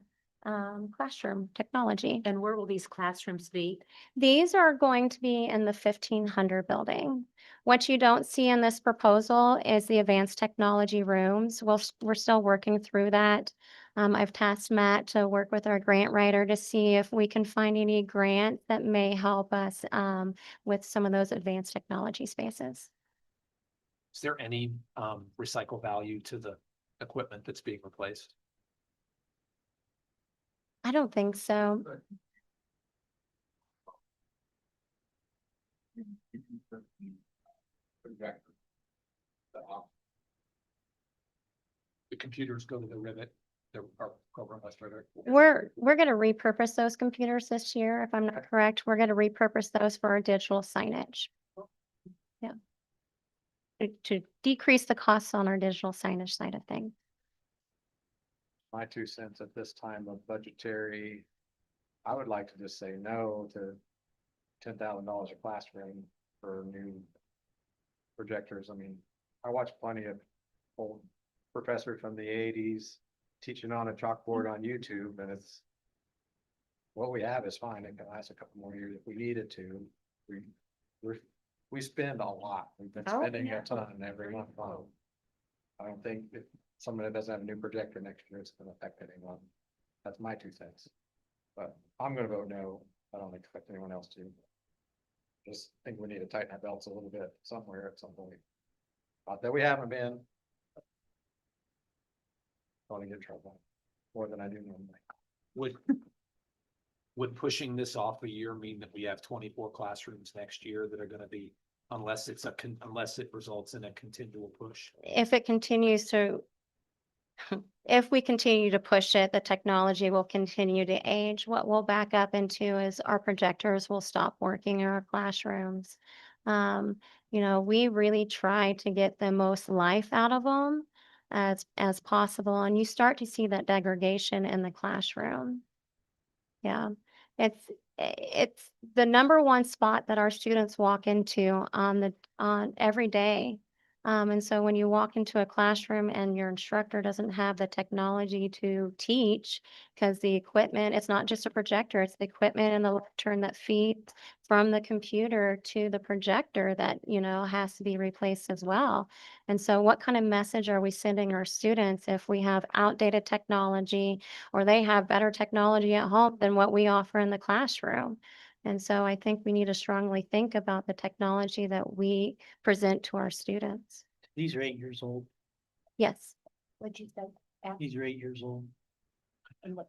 classroom technology? And where will these classrooms be? These are going to be in the 1500 building. What you don't see in this proposal is the advanced technology rooms. We're still working through that. I've tasked Matt to work with our grant writer to see if we can find any grant that may help us with some of those advanced technology spaces. Is there any recycle value to the equipment that's being replaced? I don't think so. The computers go to the rivet. Our program illustrator. We're going to repurpose those computers this year, if I'm not correct. We're going to repurpose those for our digital signage. Yeah. To decrease the costs on our digital signage side of things. My 2 cents at this time of budgetary, I would like to just say no to $10,000 a classroom for new projectors. I mean, I watch plenty of old professors from the 80s teaching on a chalkboard on YouTube, and it's what we have is fine. It can last a couple more years if we needed to. We spend a lot. We've been spending a ton every month. I don't think if someone that doesn't have a new projector next year, it's going to affect anyone. That's my 2 cents. But I'm going to vote no. I don't expect anyone else to. Just think we need to tighten our belts a little bit somewhere at some point. Not that we haven't been. Don't want to get in trouble more than I do normally. Would pushing this off a year mean that we have 24 classrooms next year that are going to be, unless it results in a continual push? If we continue to push it, the technology will continue to age. What we'll back up into is our projectors will stop working in our classrooms. We really try to get the most life out of them as possible. And you start to see that degradation in the classroom. Yeah, it's the number one spot that our students walk into on every day. And so when you walk into a classroom and your instructor doesn't have the technology to teach, because the equipment, it's not just a projector, it's the equipment and the lectern that feeds from the computer to the projector that, has to be replaced as well. And so what kind of message are we sending our students if we have outdated technology or they have better technology at home than what we offer in the classroom? And so I think we need to strongly think about the technology that we present to our students. These are 8 years old. Yes. What'd you say? These are 8 years old.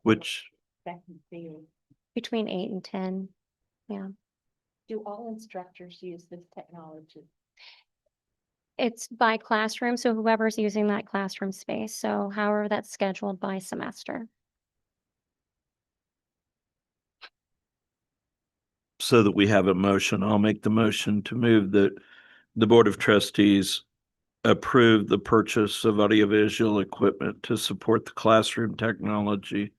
Which, Between 8 and 10. Yeah. Do all instructors use this technology? It's by classroom, so whoever's using that classroom space. So however that's scheduled by semester. so that we have a motion, I'll make the motion to move that the Board of Trustees approve the purchase of audiovisual equipment to support the classroom technology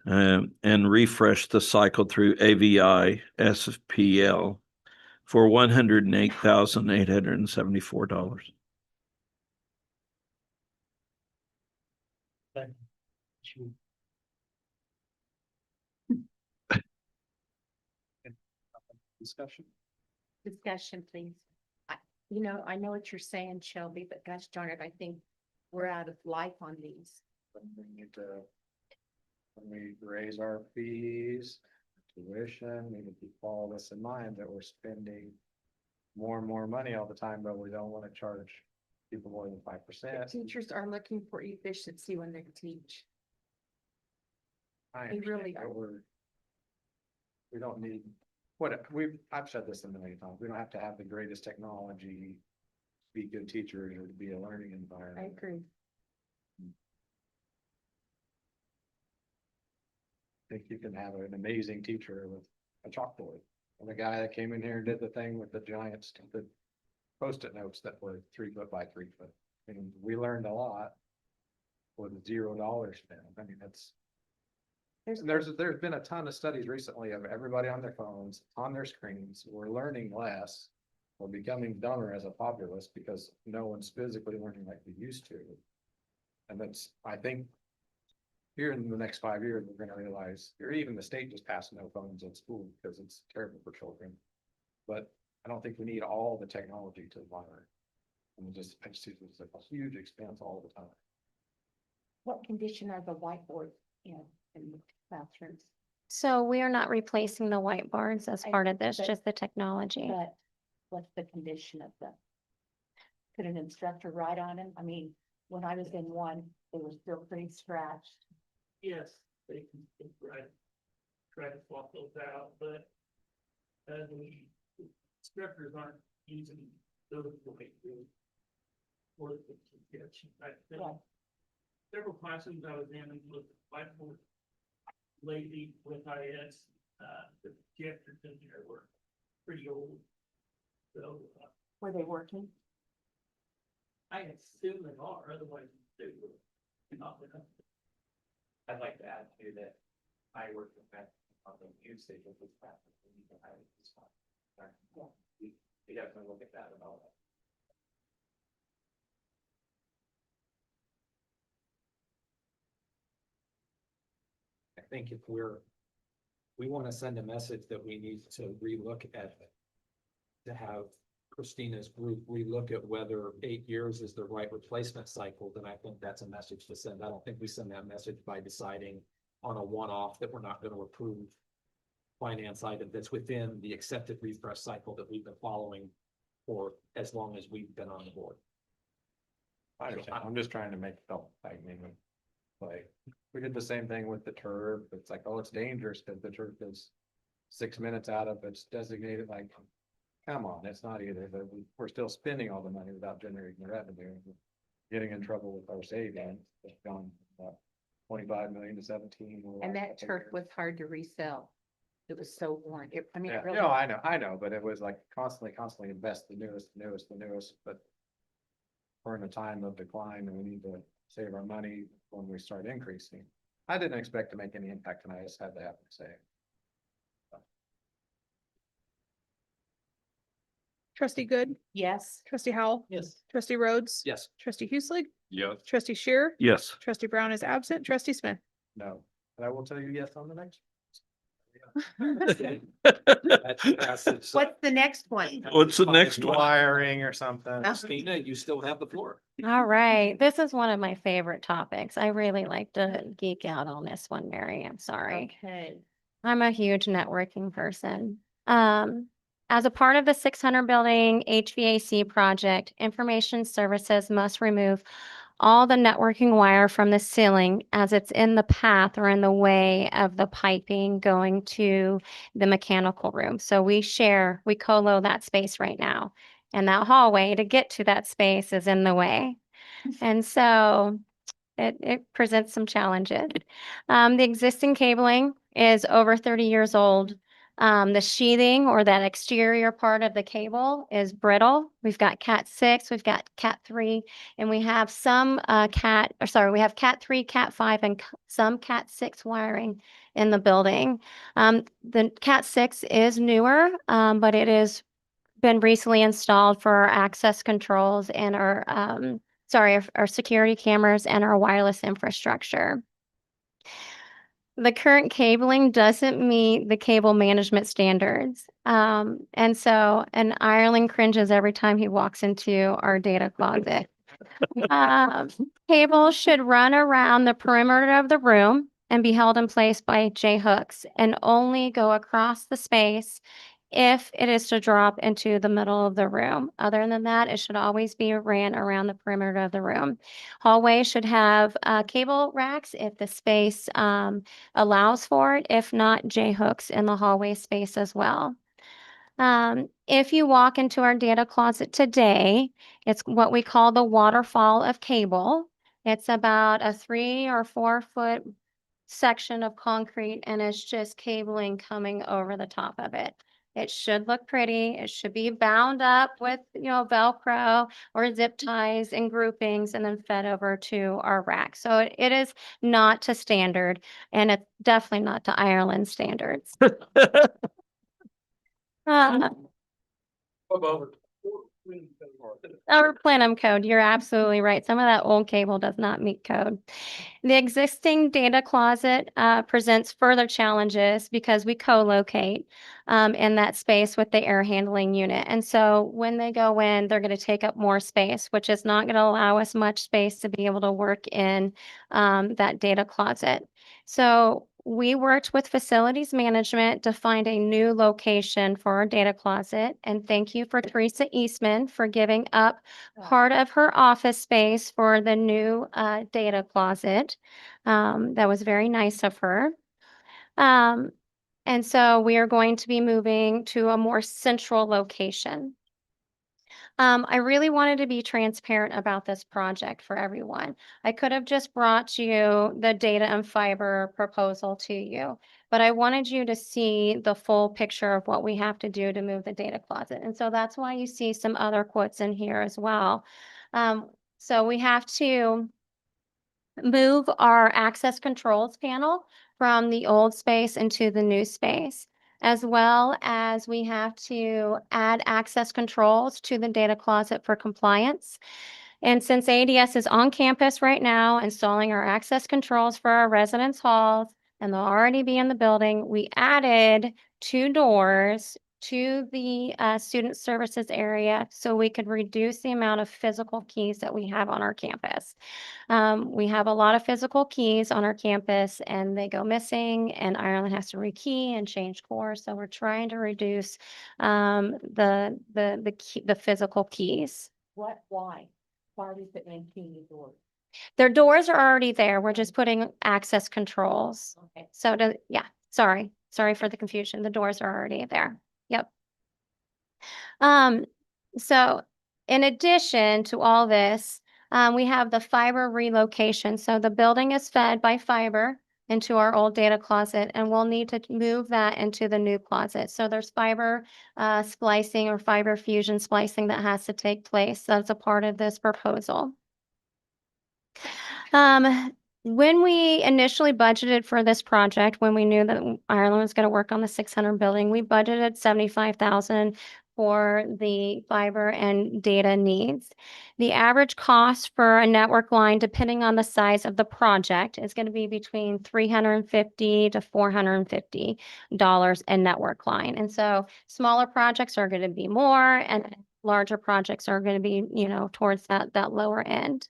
and refresh the cycle through AVI SFPL for $108,874. Discussion. Discussion, please. I know what you're saying, Shelby, but gosh darn it, I think we're out of life on these. We need to, when we raise our fees, tuition, we need to keep all this in mind that we're spending more and more money all the time, but we don't want to charge people more than 5%. Teachers are looking for efficiency when they teach. I They really understand, but are. we don't need, I've said this a million times, we don't have to have the greatest technology to be good teachers or to be a learning I environment. agree. I think you can have an amazing teacher with a chalkboard. And the guy that came in here and did the thing with the giant stupid Post-it notes that were 3 foot by 3 foot. And we learned a lot with $0 spent. I mean, there's been a ton of studies recently of everybody on their phones, on their screens. We're learning less. We're becoming dumber as a populace because no one's physically learning like we used to. And I think here in the next 5 years, we're gonna realize, or even the state just passed no phones in school because it's terrible for children. But I don't think we need all the technology to learn. And I just see it's like a huge expense all the time. What condition are the whiteboards in the classrooms? So we are not replacing the whiteboards as part of this, but- just the technology. But what's the condition of them? Could an instructor write on them? I mean, when I was in one, they were still pretty scratched. Yes, they can try to swap those out, but the instructors aren't using those the way to for the kids. I think Right. several classes I was in with whiteboard lately with IS, the projectors in there were pretty old. So Were they working? I assume they are, otherwise they would not be. I'd like to add to that. I work with that on the usage of this practice. We definitely look at that and all that. I think if we want to send a message that we need to relook at it. To have Christina's group relook at whether 8 years is the right replacement cycle, then I think that's a message to send. I don't think we send that message by deciding on a one-off that we're not going to approve finance item that's within the accepted refresh cycle that we've been following for as long as we've been on the board. I understand. I'm just trying to make it felt like maybe. Like, we did the same thing with the turf. It's like, oh, it's dangerous because the turf is 6 minutes out of its designated, like, come on, it's not either, but we're still spending all the money without generating the revenue. Getting in trouble with our savings, it's gone from about 25 million to 17. And that turf was hard to resell. It was so worn. It Yeah, really. no, I know, but it was like constantly invest the newest, but we're in a time of decline and we need to save our money when we start increasing. I didn't expect to make any impact and I just had to have to say. Trustee Good, Yes. trustee Howell, Yes. trustee Rhodes, Yes. trustee Hueslick, Yes. trustee Shearer, Yes. trustee Brown is absent, trustee Smith. No, but I will tell you yes on the next. What's the next one? What's the next one? Wiring or something. Christina, you still have the floor. All right, this is one of my favorite topics. I really like to geek out on this one, Mary. I'm sorry. Okay. I'm a huge networking person. As a part of the 600 building HVAC project, information services must remove all the networking wire from the ceiling as it's in the path or in the way of the piping going to the mechanical room. So we co-lo that space right now. And that hallway to get to that space is in the way. And so it presents some challenges. The existing cabling is over 30 years old. The sheathing or that exterior part of the cable is brittle. We've got Cat 6, we've got Cat 3, and we have some we have Cat 3, Cat 5, and some Cat 6 wiring in the building. The Cat 6 is newer, but it is been recently installed for our access controls and our security cameras and our wireless infrastructure. The current cabling doesn't meet the cable management standards. And Ireland cringes every time he walks into our data closet. Cables should run around the perimeter of the room and be held in place by J hooks and only go across the space if it is to drop into the middle of the room. Other than that, it should always be ran around the perimeter of the room. Hallway should have cable racks if the space allows for it. If not, J hooks in the hallway space as well. If you walk into our data closet today, it's what we call the waterfall of cable. It's about a 3 or 4 foot section of concrete and it's just cabling coming over the top of it. It should look pretty. It should be bound up with, Velcro or zip ties and groupings and then fed over to our rack. So it is not to standard and it's definitely not to Ireland standards. Our Plenum code, you're absolutely right. Some of that old cable does not meet code. The existing data closet presents further challenges because we co-locate in that space with the air handling unit. And so when they go in, they're going to take up more space, which is not going to allow us much space to be able to work in that data closet. So we worked with facilities management to find a new location for our data closet. And thank you for Teresa Eastman for giving up part of her office space for the new data closet. That was very nice of her. And so we are going to be moving to a more central location. I really wanted to be transparent about this project for everyone. I could have just brought you the data and fiber proposal to you, but I wanted you to see the full picture of what we have to do to move the data closet. And so that's why you see some other quotes in here as well. So we have to move our access controls panel from the old space into the new space, as well as we have to add access controls to the data closet for compliance. And since ADS is on campus right now installing our access controls for our residence halls, and they'll already be in the building, we added 2 doors to the student services area so we could reduce the amount of physical keys that we have on our campus. We have a lot of physical keys on our campus and they go missing and Ireland has to rekey and change course. So we're trying to reduce the physical keys. Why? Why are we putting in key doors? Their doors are already there. We're just putting access controls. Okay. So sorry for the confusion. The doors are already there. Yep. So in addition to all this, we have the fiber relocation. So the building is fed by fiber into our old data closet, and we'll need to move that into the new closet. So there's fiber splicing or fiber fusion splicing that has to take place. That's a part of this proposal. When we initially budgeted for this project, when we knew that Ireland was going to work on the 600 building, we budgeted $75,000 for the fiber and data needs. The average cost for a network line, depending on the size of the project, is going to be between $350 to $450 a network line. And so smaller projects are going to be more, and larger projects are going to be, towards that lower end.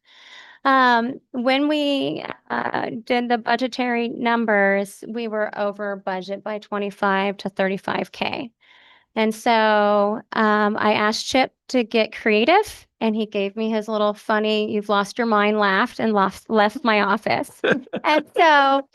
When we did the budgetary numbers, we were over budget by 25 to 35K. And so I asked Chip to get creative, and he gave me his little funny, "You've lost your mind," laughed and left my office. And so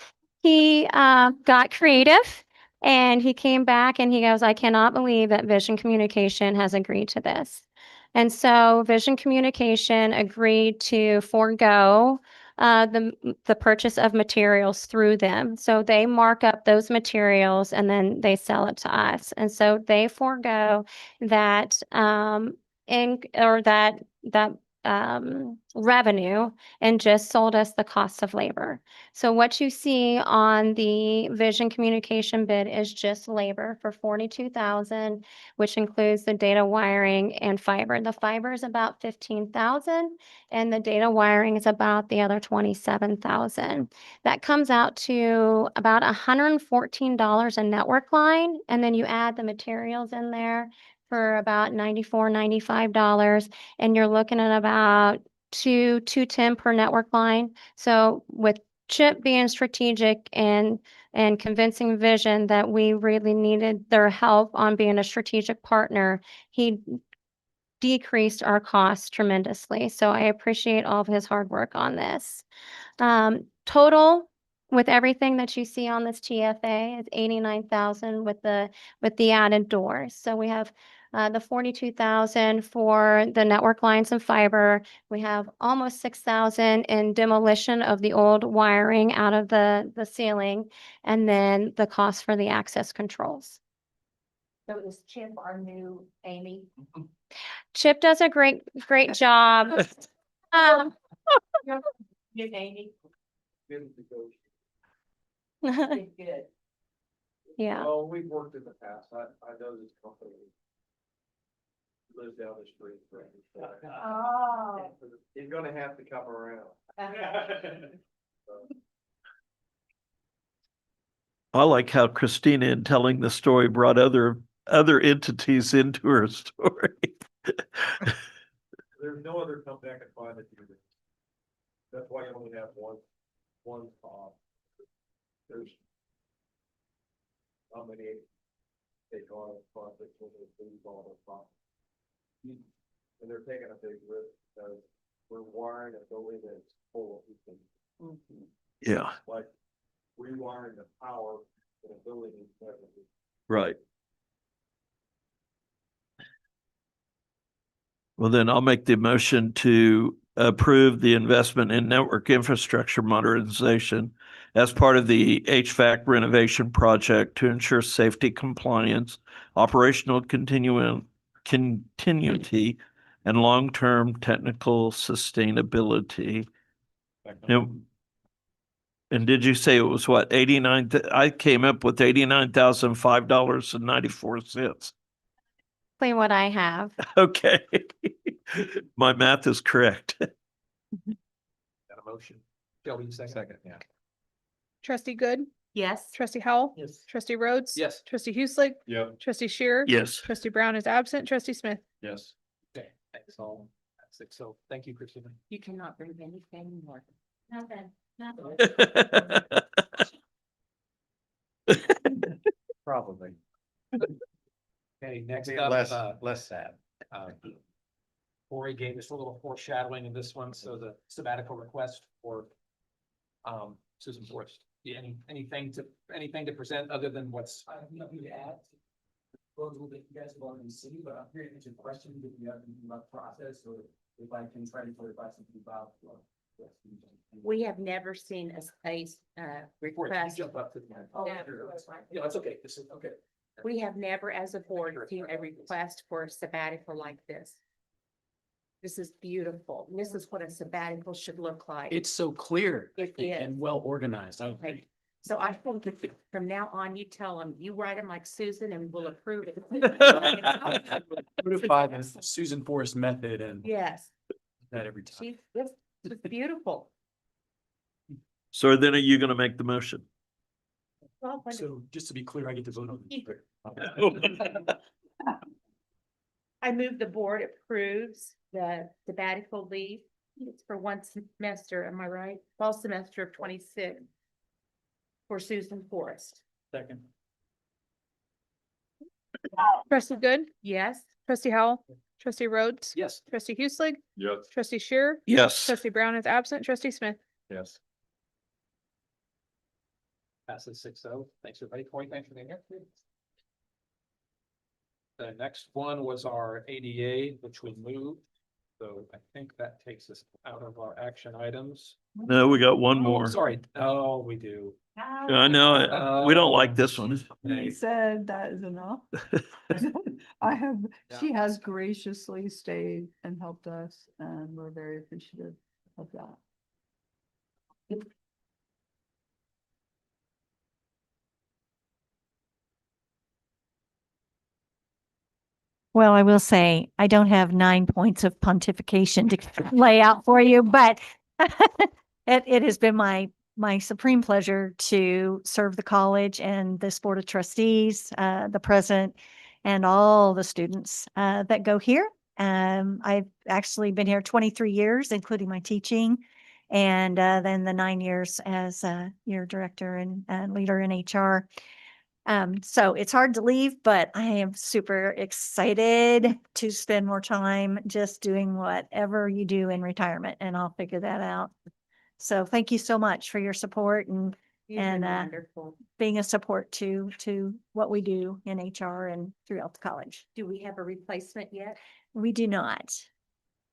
he got creative, and he came back and he goes, "I cannot believe that Vision Communication has agreed to this." And so Vision Communication agreed to forego the purchase of materials through them. So they mark up those materials and then they sell it to us. And so they forego that revenue and just sold us the cost of labor. So what you see on the Vision Communication bid is just labor for $42,000, which includes the data wiring and fiber. The fiber is about $15,000, and the data wiring is about the other $27,000. That comes out to about $114 a network line, and then you add the materials in there for about $94, $95, and you're looking at about $210 per network line. So with Chip being strategic and convincing Vision that we really needed their help on being a strategic partner, he decreased our costs tremendously. So I appreciate all of his hard work on this. Total with everything that you see on this TFA is $89,000 with the added doors. So we have the $42,000 for the network lines and fiber. We have almost $6,000 in demolition of the old wiring out of the ceiling, and then the cost for the access controls. So is Chip our new Amy? Chip does a great job. New Amy. Yeah. Well, we've worked in the past. I know this company lives down the street. Oh. He's gonna have to come around. I like how Christina, in telling the story, brought other entities into her story. There's no other company I can find that do this. That's why you only have one there's how many take on projects when they lose all their profit. And they're taking a big risk because we're wiring a building that's full of people. Yeah, Like rewiring the power in a building is never. right. Well, then I'll make the motion to approve the investment in network infrastructure modernization as part of the HVAC renovation project to ensure safety, compliance, operational continuity, and long-term technical sustainability. And did you say it was what, 89? I came up with $89,005.94. What I have. Okay. My math is correct. Got a motion. Shelby, second. Yeah. Trustee Good, Yes. trustee Howell. Yes. Trustee Rhodes. Yes. Trustee Hueslick. Yep. Trustee Shearer. Yes. Trustee Brown is absent. Trustee Smith. Yes. Okay, thanks all. That's it. So thank you, Christina. You cannot bring anything more. Nothing. Probably. Okay, next Be up, less sad. Corey gave us a little foreshadowing in this one, so the sabbatical request for Susan Forrest. Anything to present other than what's? I have nothing to add. Proposal that you guys have already seen, but I'm here to answer questions if you have anything about the process, or if I can try to clarify something about. We have never seen a request. Jump up to the end. Oh, Yeah. sure, that's fine. Yeah, that's okay. This is okay. We have never, as a board, seen a request for a sabbatical like this. This is beautiful. This is what a sabbatical should look like. It's so clear It and is. well organized. I Okay. So I think if from now on, you tell them, you write them like Susan and we'll approve it. By the Susan Forrest method and Yes, that every time. it's beautiful. So then are you gonna make the motion? Well, when- So just to be clear, I get to vote on. I move the board approves the sabbatical leave. It's for one semester, am I right? Fall semester of 26 for Susan Forrest. Second. Trustee Good, Yes. trustee Howell, trustee Rhodes, Yes. trustee Hueslig, Yes. trustee Shearer, Yes. trustee Brown is absent, trustee Smith. Yes. Passes 6-0. Thanks, everybody. Corey, thanks for being here. The next one was our ADA, which we moved. So I think that takes us out of our action items. No, we got one more. Sorry. Oh, we do. I know it. We don't like this one. He said that is enough. She has graciously stayed and helped us, and we're very appreciative of that. Well, I will say, I don't have 9 points of pontification to lay out for you, but it has been my supreme pleasure to serve the college and this board of trustees, the president, and all the students that go here. I've actually been here 23 years, including my teaching, and then the 9 years as your director and leader in HR. So it's hard to leave, but I am super excited to spend more time just doing whatever you do in retirement, and I'll figure that out. So thank you so much for your support and You've been and wonderful. being a support to what we do in HR and throughout the college. Do we have a replacement yet? We do not.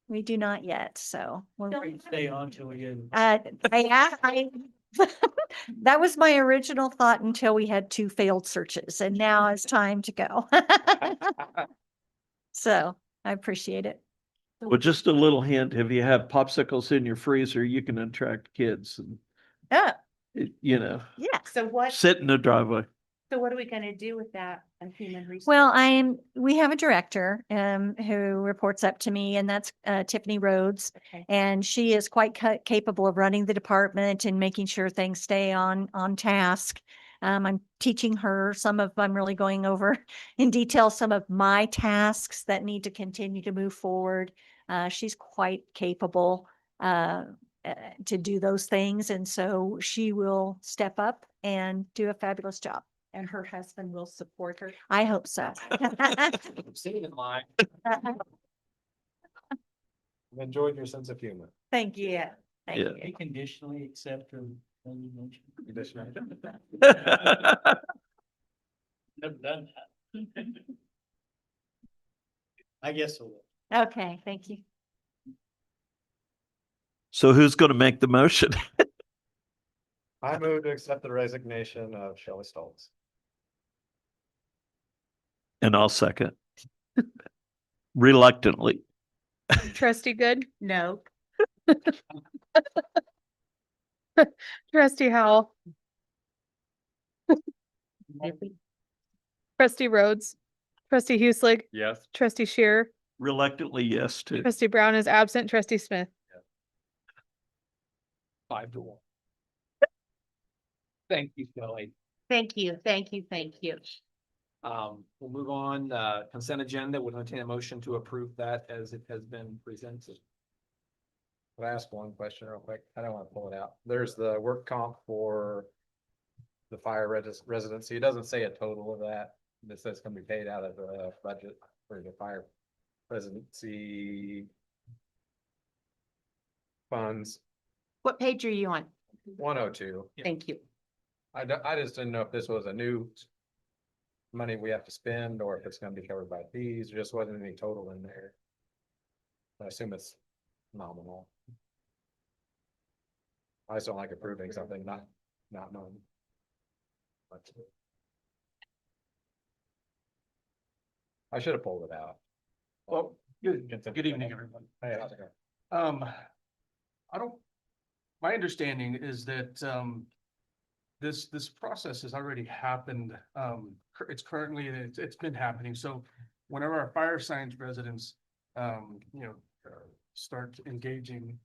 We do not yet, so we're Stay on till we get. I that was my original thought until we had 2 failed searches, and now it's time to go. So I appreciate it. Well, just a little hint, if you have popsicles in your freezer, you can attract kids and, Yeah, you know, yeah. So sit in the driveway. so what are we gonna do with that on human resources? Well, we have a director who reports up to me, and that's Tiffany Rhodes. Okay. And she is quite capable of running the department and making sure things stay on task. I'm teaching her I'm really going over in detail some of my tasks that need to continue to move forward. She's quite capable to do those things. And so she will step up and do a fabulous job. And her husband will support her. I hope so. Sitting in line. I've enjoyed your sense of humor. Thank you. Thank Yeah. you. Conditionally accept her resignation. Conditional. Never done that. I guess so. Okay, thank you. So who's gonna make the motion? I move to accept the resignation of Shelley Stoltz. And I'll second. Reluctantly. Trustee Good, No. trustee Howell, trustee Rhodes, trustee Hueslig, Yes. trustee Shearer, Reluctantly, yes, too. trustee Brown is absent, trustee Smith. 5-1. Thank you, Kelly. Thank you, thank you, thank you. We'll move on, consent agenda. We'll entertain a motion to approve that as it has been presented. Can I ask one question real quick? I don't want to pull it out. There's the work comp for the fire residency. It doesn't say a total of that. It says it's gonna be paid out of the budget for the fire residency funds, What page are you on? 102. Thank you. I just didn't know if this was a new money we have to spend or if it's gonna be covered by fees. There just wasn't any total in there. I assume it's nominal. I just don't like approving something not known. I should have pulled it out. Well, good evening, everyone. Hey, how's it going? I don't, my understanding is that, this process has already happened. It's been happening. So whenever our fire science residents, start engaging,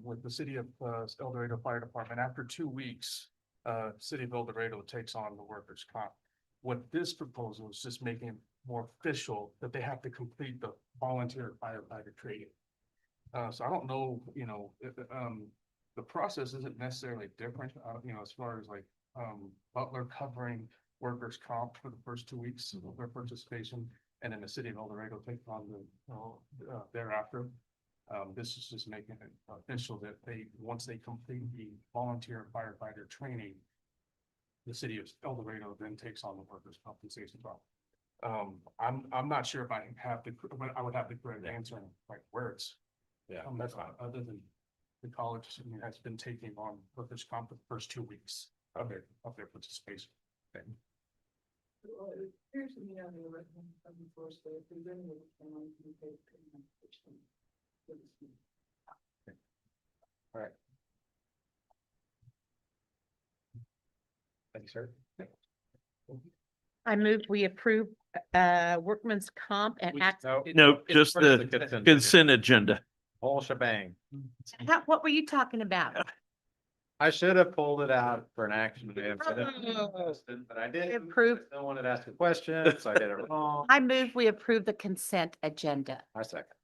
with the city of, El Dorado Fire Department, after 2 weeks, city of El Dorado takes on the workers' comp. What this proposal is just making it more official that they have to complete the volunteer firefighter training. So I don't know, the process isn't necessarily different, as far as like, Butler covering workers' comp for the first 2 weeks of their participation, and then the city of El Dorado takes on the, thereafter. This is just making it official that once they complete the volunteer firefighter training, the city of El Dorado then takes on the workers' compensation problem. I'm not sure if I have but I would have the correct answer, like where it's. Yeah, that's fine. Other than the college has been taking on workers' comp the first 2 weeks of their participation. Okay. Well, it appears to me on the recommend from the first, that if there's any way we can communicate. All right. Thank you, sir. I move we approve workman's comp and act. No, just the consent agenda. Whole shebang. What were you talking about? I should have pulled it out for an action. Item, Oh. but I didn't. Approve. I wanted to ask a question, so I did it wrong. I move we approve the consent agenda. I second.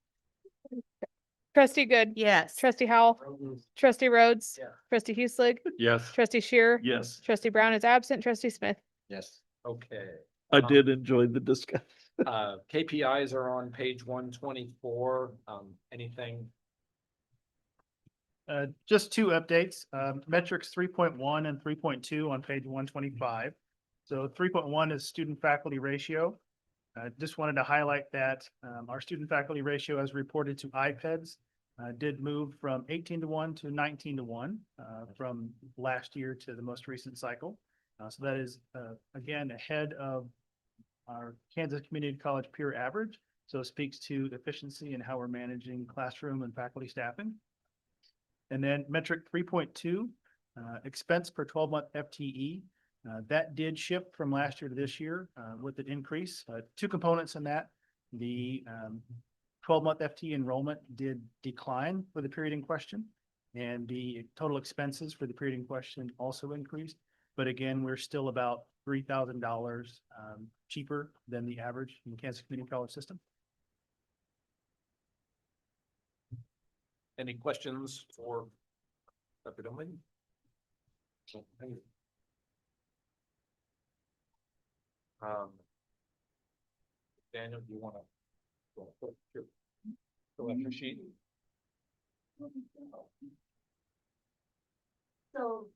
Trustee Good. Yes. Trustee Howell. Trustee Rhodes. Yeah. Trustee Hueslick. Yes. Trustee Shear. Yes. Trustee Brown is absent. Trustee Smith. Yes. Okay. I did enjoy the discussion. KPIs are on page 124. Anything? Just 2 updates, metrics 3.1 and 3.2 on page 125. So 3.1 is student faculty ratio. Just wanted to highlight that, our student faculty ratio as reported to iPads, did move from 18-1 to 19-1, from last year to the most recent cycle. So that is, again, ahead of our Kansas Community College peer average. So it speaks to efficiency and how we're managing classroom and faculty staffing. And then metric 3.2, expense per 12-month FTE. That did shift from last year to this year with an increase. 2 components in that. The 12-month FTE enrollment did decline for the period in question, and the total expenses for the period in question also increased. But again, we're still about $3,000 cheaper than the average in the Kansas Community College system. Any questions for Dr. Domingue? Daniel, do you want to go at your sheet? So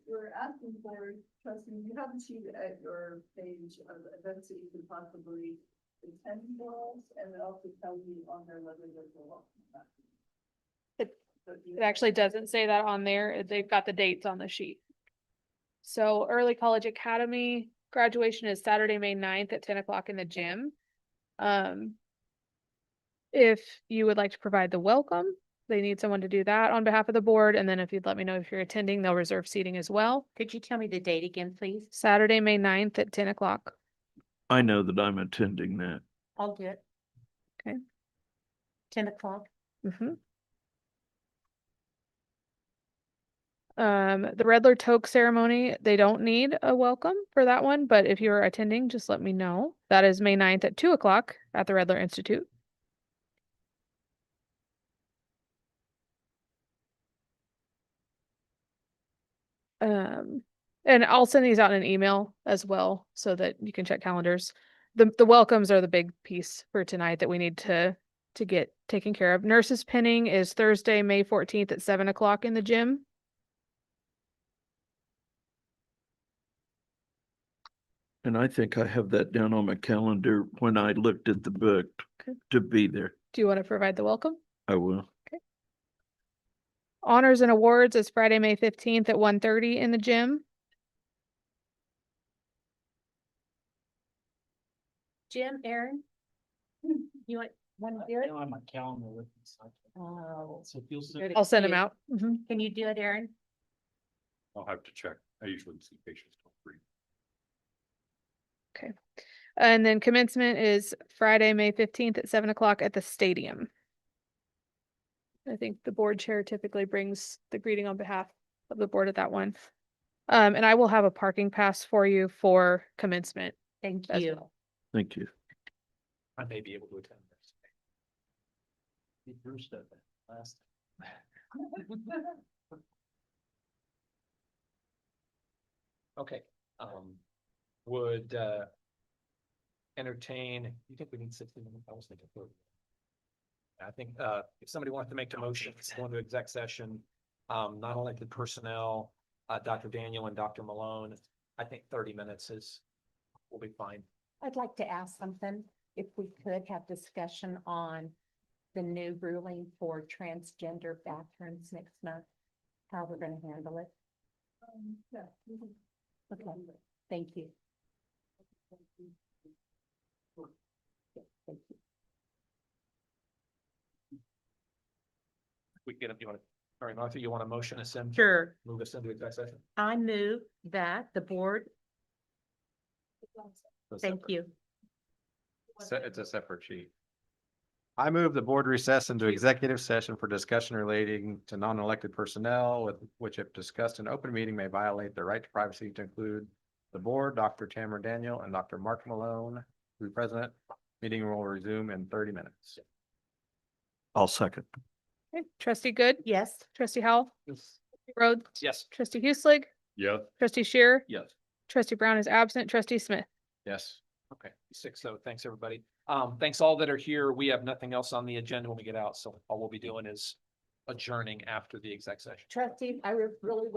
we're asking for, trustee, you have a sheet at your page of events that you could possibly attend for us, and it also tells you on there whether there's a welcome. It actually doesn't say that on there. They've got the dates on the sheet. So Early College Academy graduation is Saturday, May 9th at 10 o'clock in the gym. If you would like to provide the welcome, they need someone to do that on behalf of the board. And then if you'd let me know if you're attending, they'll reserve seating as well. Could you tell me the date again, please? Saturday, May 9th at 10 o'clock. I know that I'm attending that. I'll do it. Okay. 10 o'clock. Mm-hmm. The Redler Toke ceremony, they don't need a welcome for that one, but if you're attending, just let me know. That is May 9th at 2 o'clock at the Redler Institute. And I'll send these out in an email as well so that you can check calendars. The welcomes are the big piece for tonight that we need to get taken care of. Nurses pinning is Thursday, May 14th at 7 o'clock in the gym. And I think I have that down on my calendar when I looked at the book to be there. Do you want to provide the welcome? I will. Okay. Honors and awards is Friday, May 15th at 1:30 in the gym. Jim, Aaron? You want to do it? On my calendar with me. Oh. So feels. I'll send them out. Can you do it, Aaron? I'll have to check. I usually see patients till 3. Okay. And then commencement is Friday, May 15th at 7 o'clock at the stadium. I think the board chair typically brings the greeting on behalf of the board at that one. And I will have a parking pass for you for commencement. Thank as you. well. Thank you. I may be able to attend this. Bruce did that last. Okay, would, entertain, you think we need 60 minutes? I was thinking 30. I think, if somebody wants to make the motion, go into exec session, non-elected personnel, Dr. Daniel and Dr. Malone, I think 30 minutes will be fine. I'd like to ask something, if we could have discussion on the new ruling for transgender bathrooms next month, how we're gonna handle it. Yeah. we can- Okay, thank you. Yeah, thank you. We get it, you want to, all right, Martha, you want a motion to send? Sure. Move us into exec session? I move that the board, thank you. It's a separate sheet. I move the board recess into executive session for discussion relating to non-elected personnel with which if discussed in open meeting may violate the right to privacy to include the board, Dr. Tamara Daniel and Dr. Mark Malone, who is president. Meeting will resume in 30 minutes. I'll second. Okay, trustee Good, Yes. trustee Howell, Rhodes, Yes. trustee Hueslig, Yes. trustee Shearer, Yes. trustee Brown is absent, trustee Smith. Yes. Okay, 6-0. Thanks, everybody. Thanks all that are here. We have nothing else on the agenda when we get out, so all we'll be doing is adjourning after the exec session. Trustee, I really would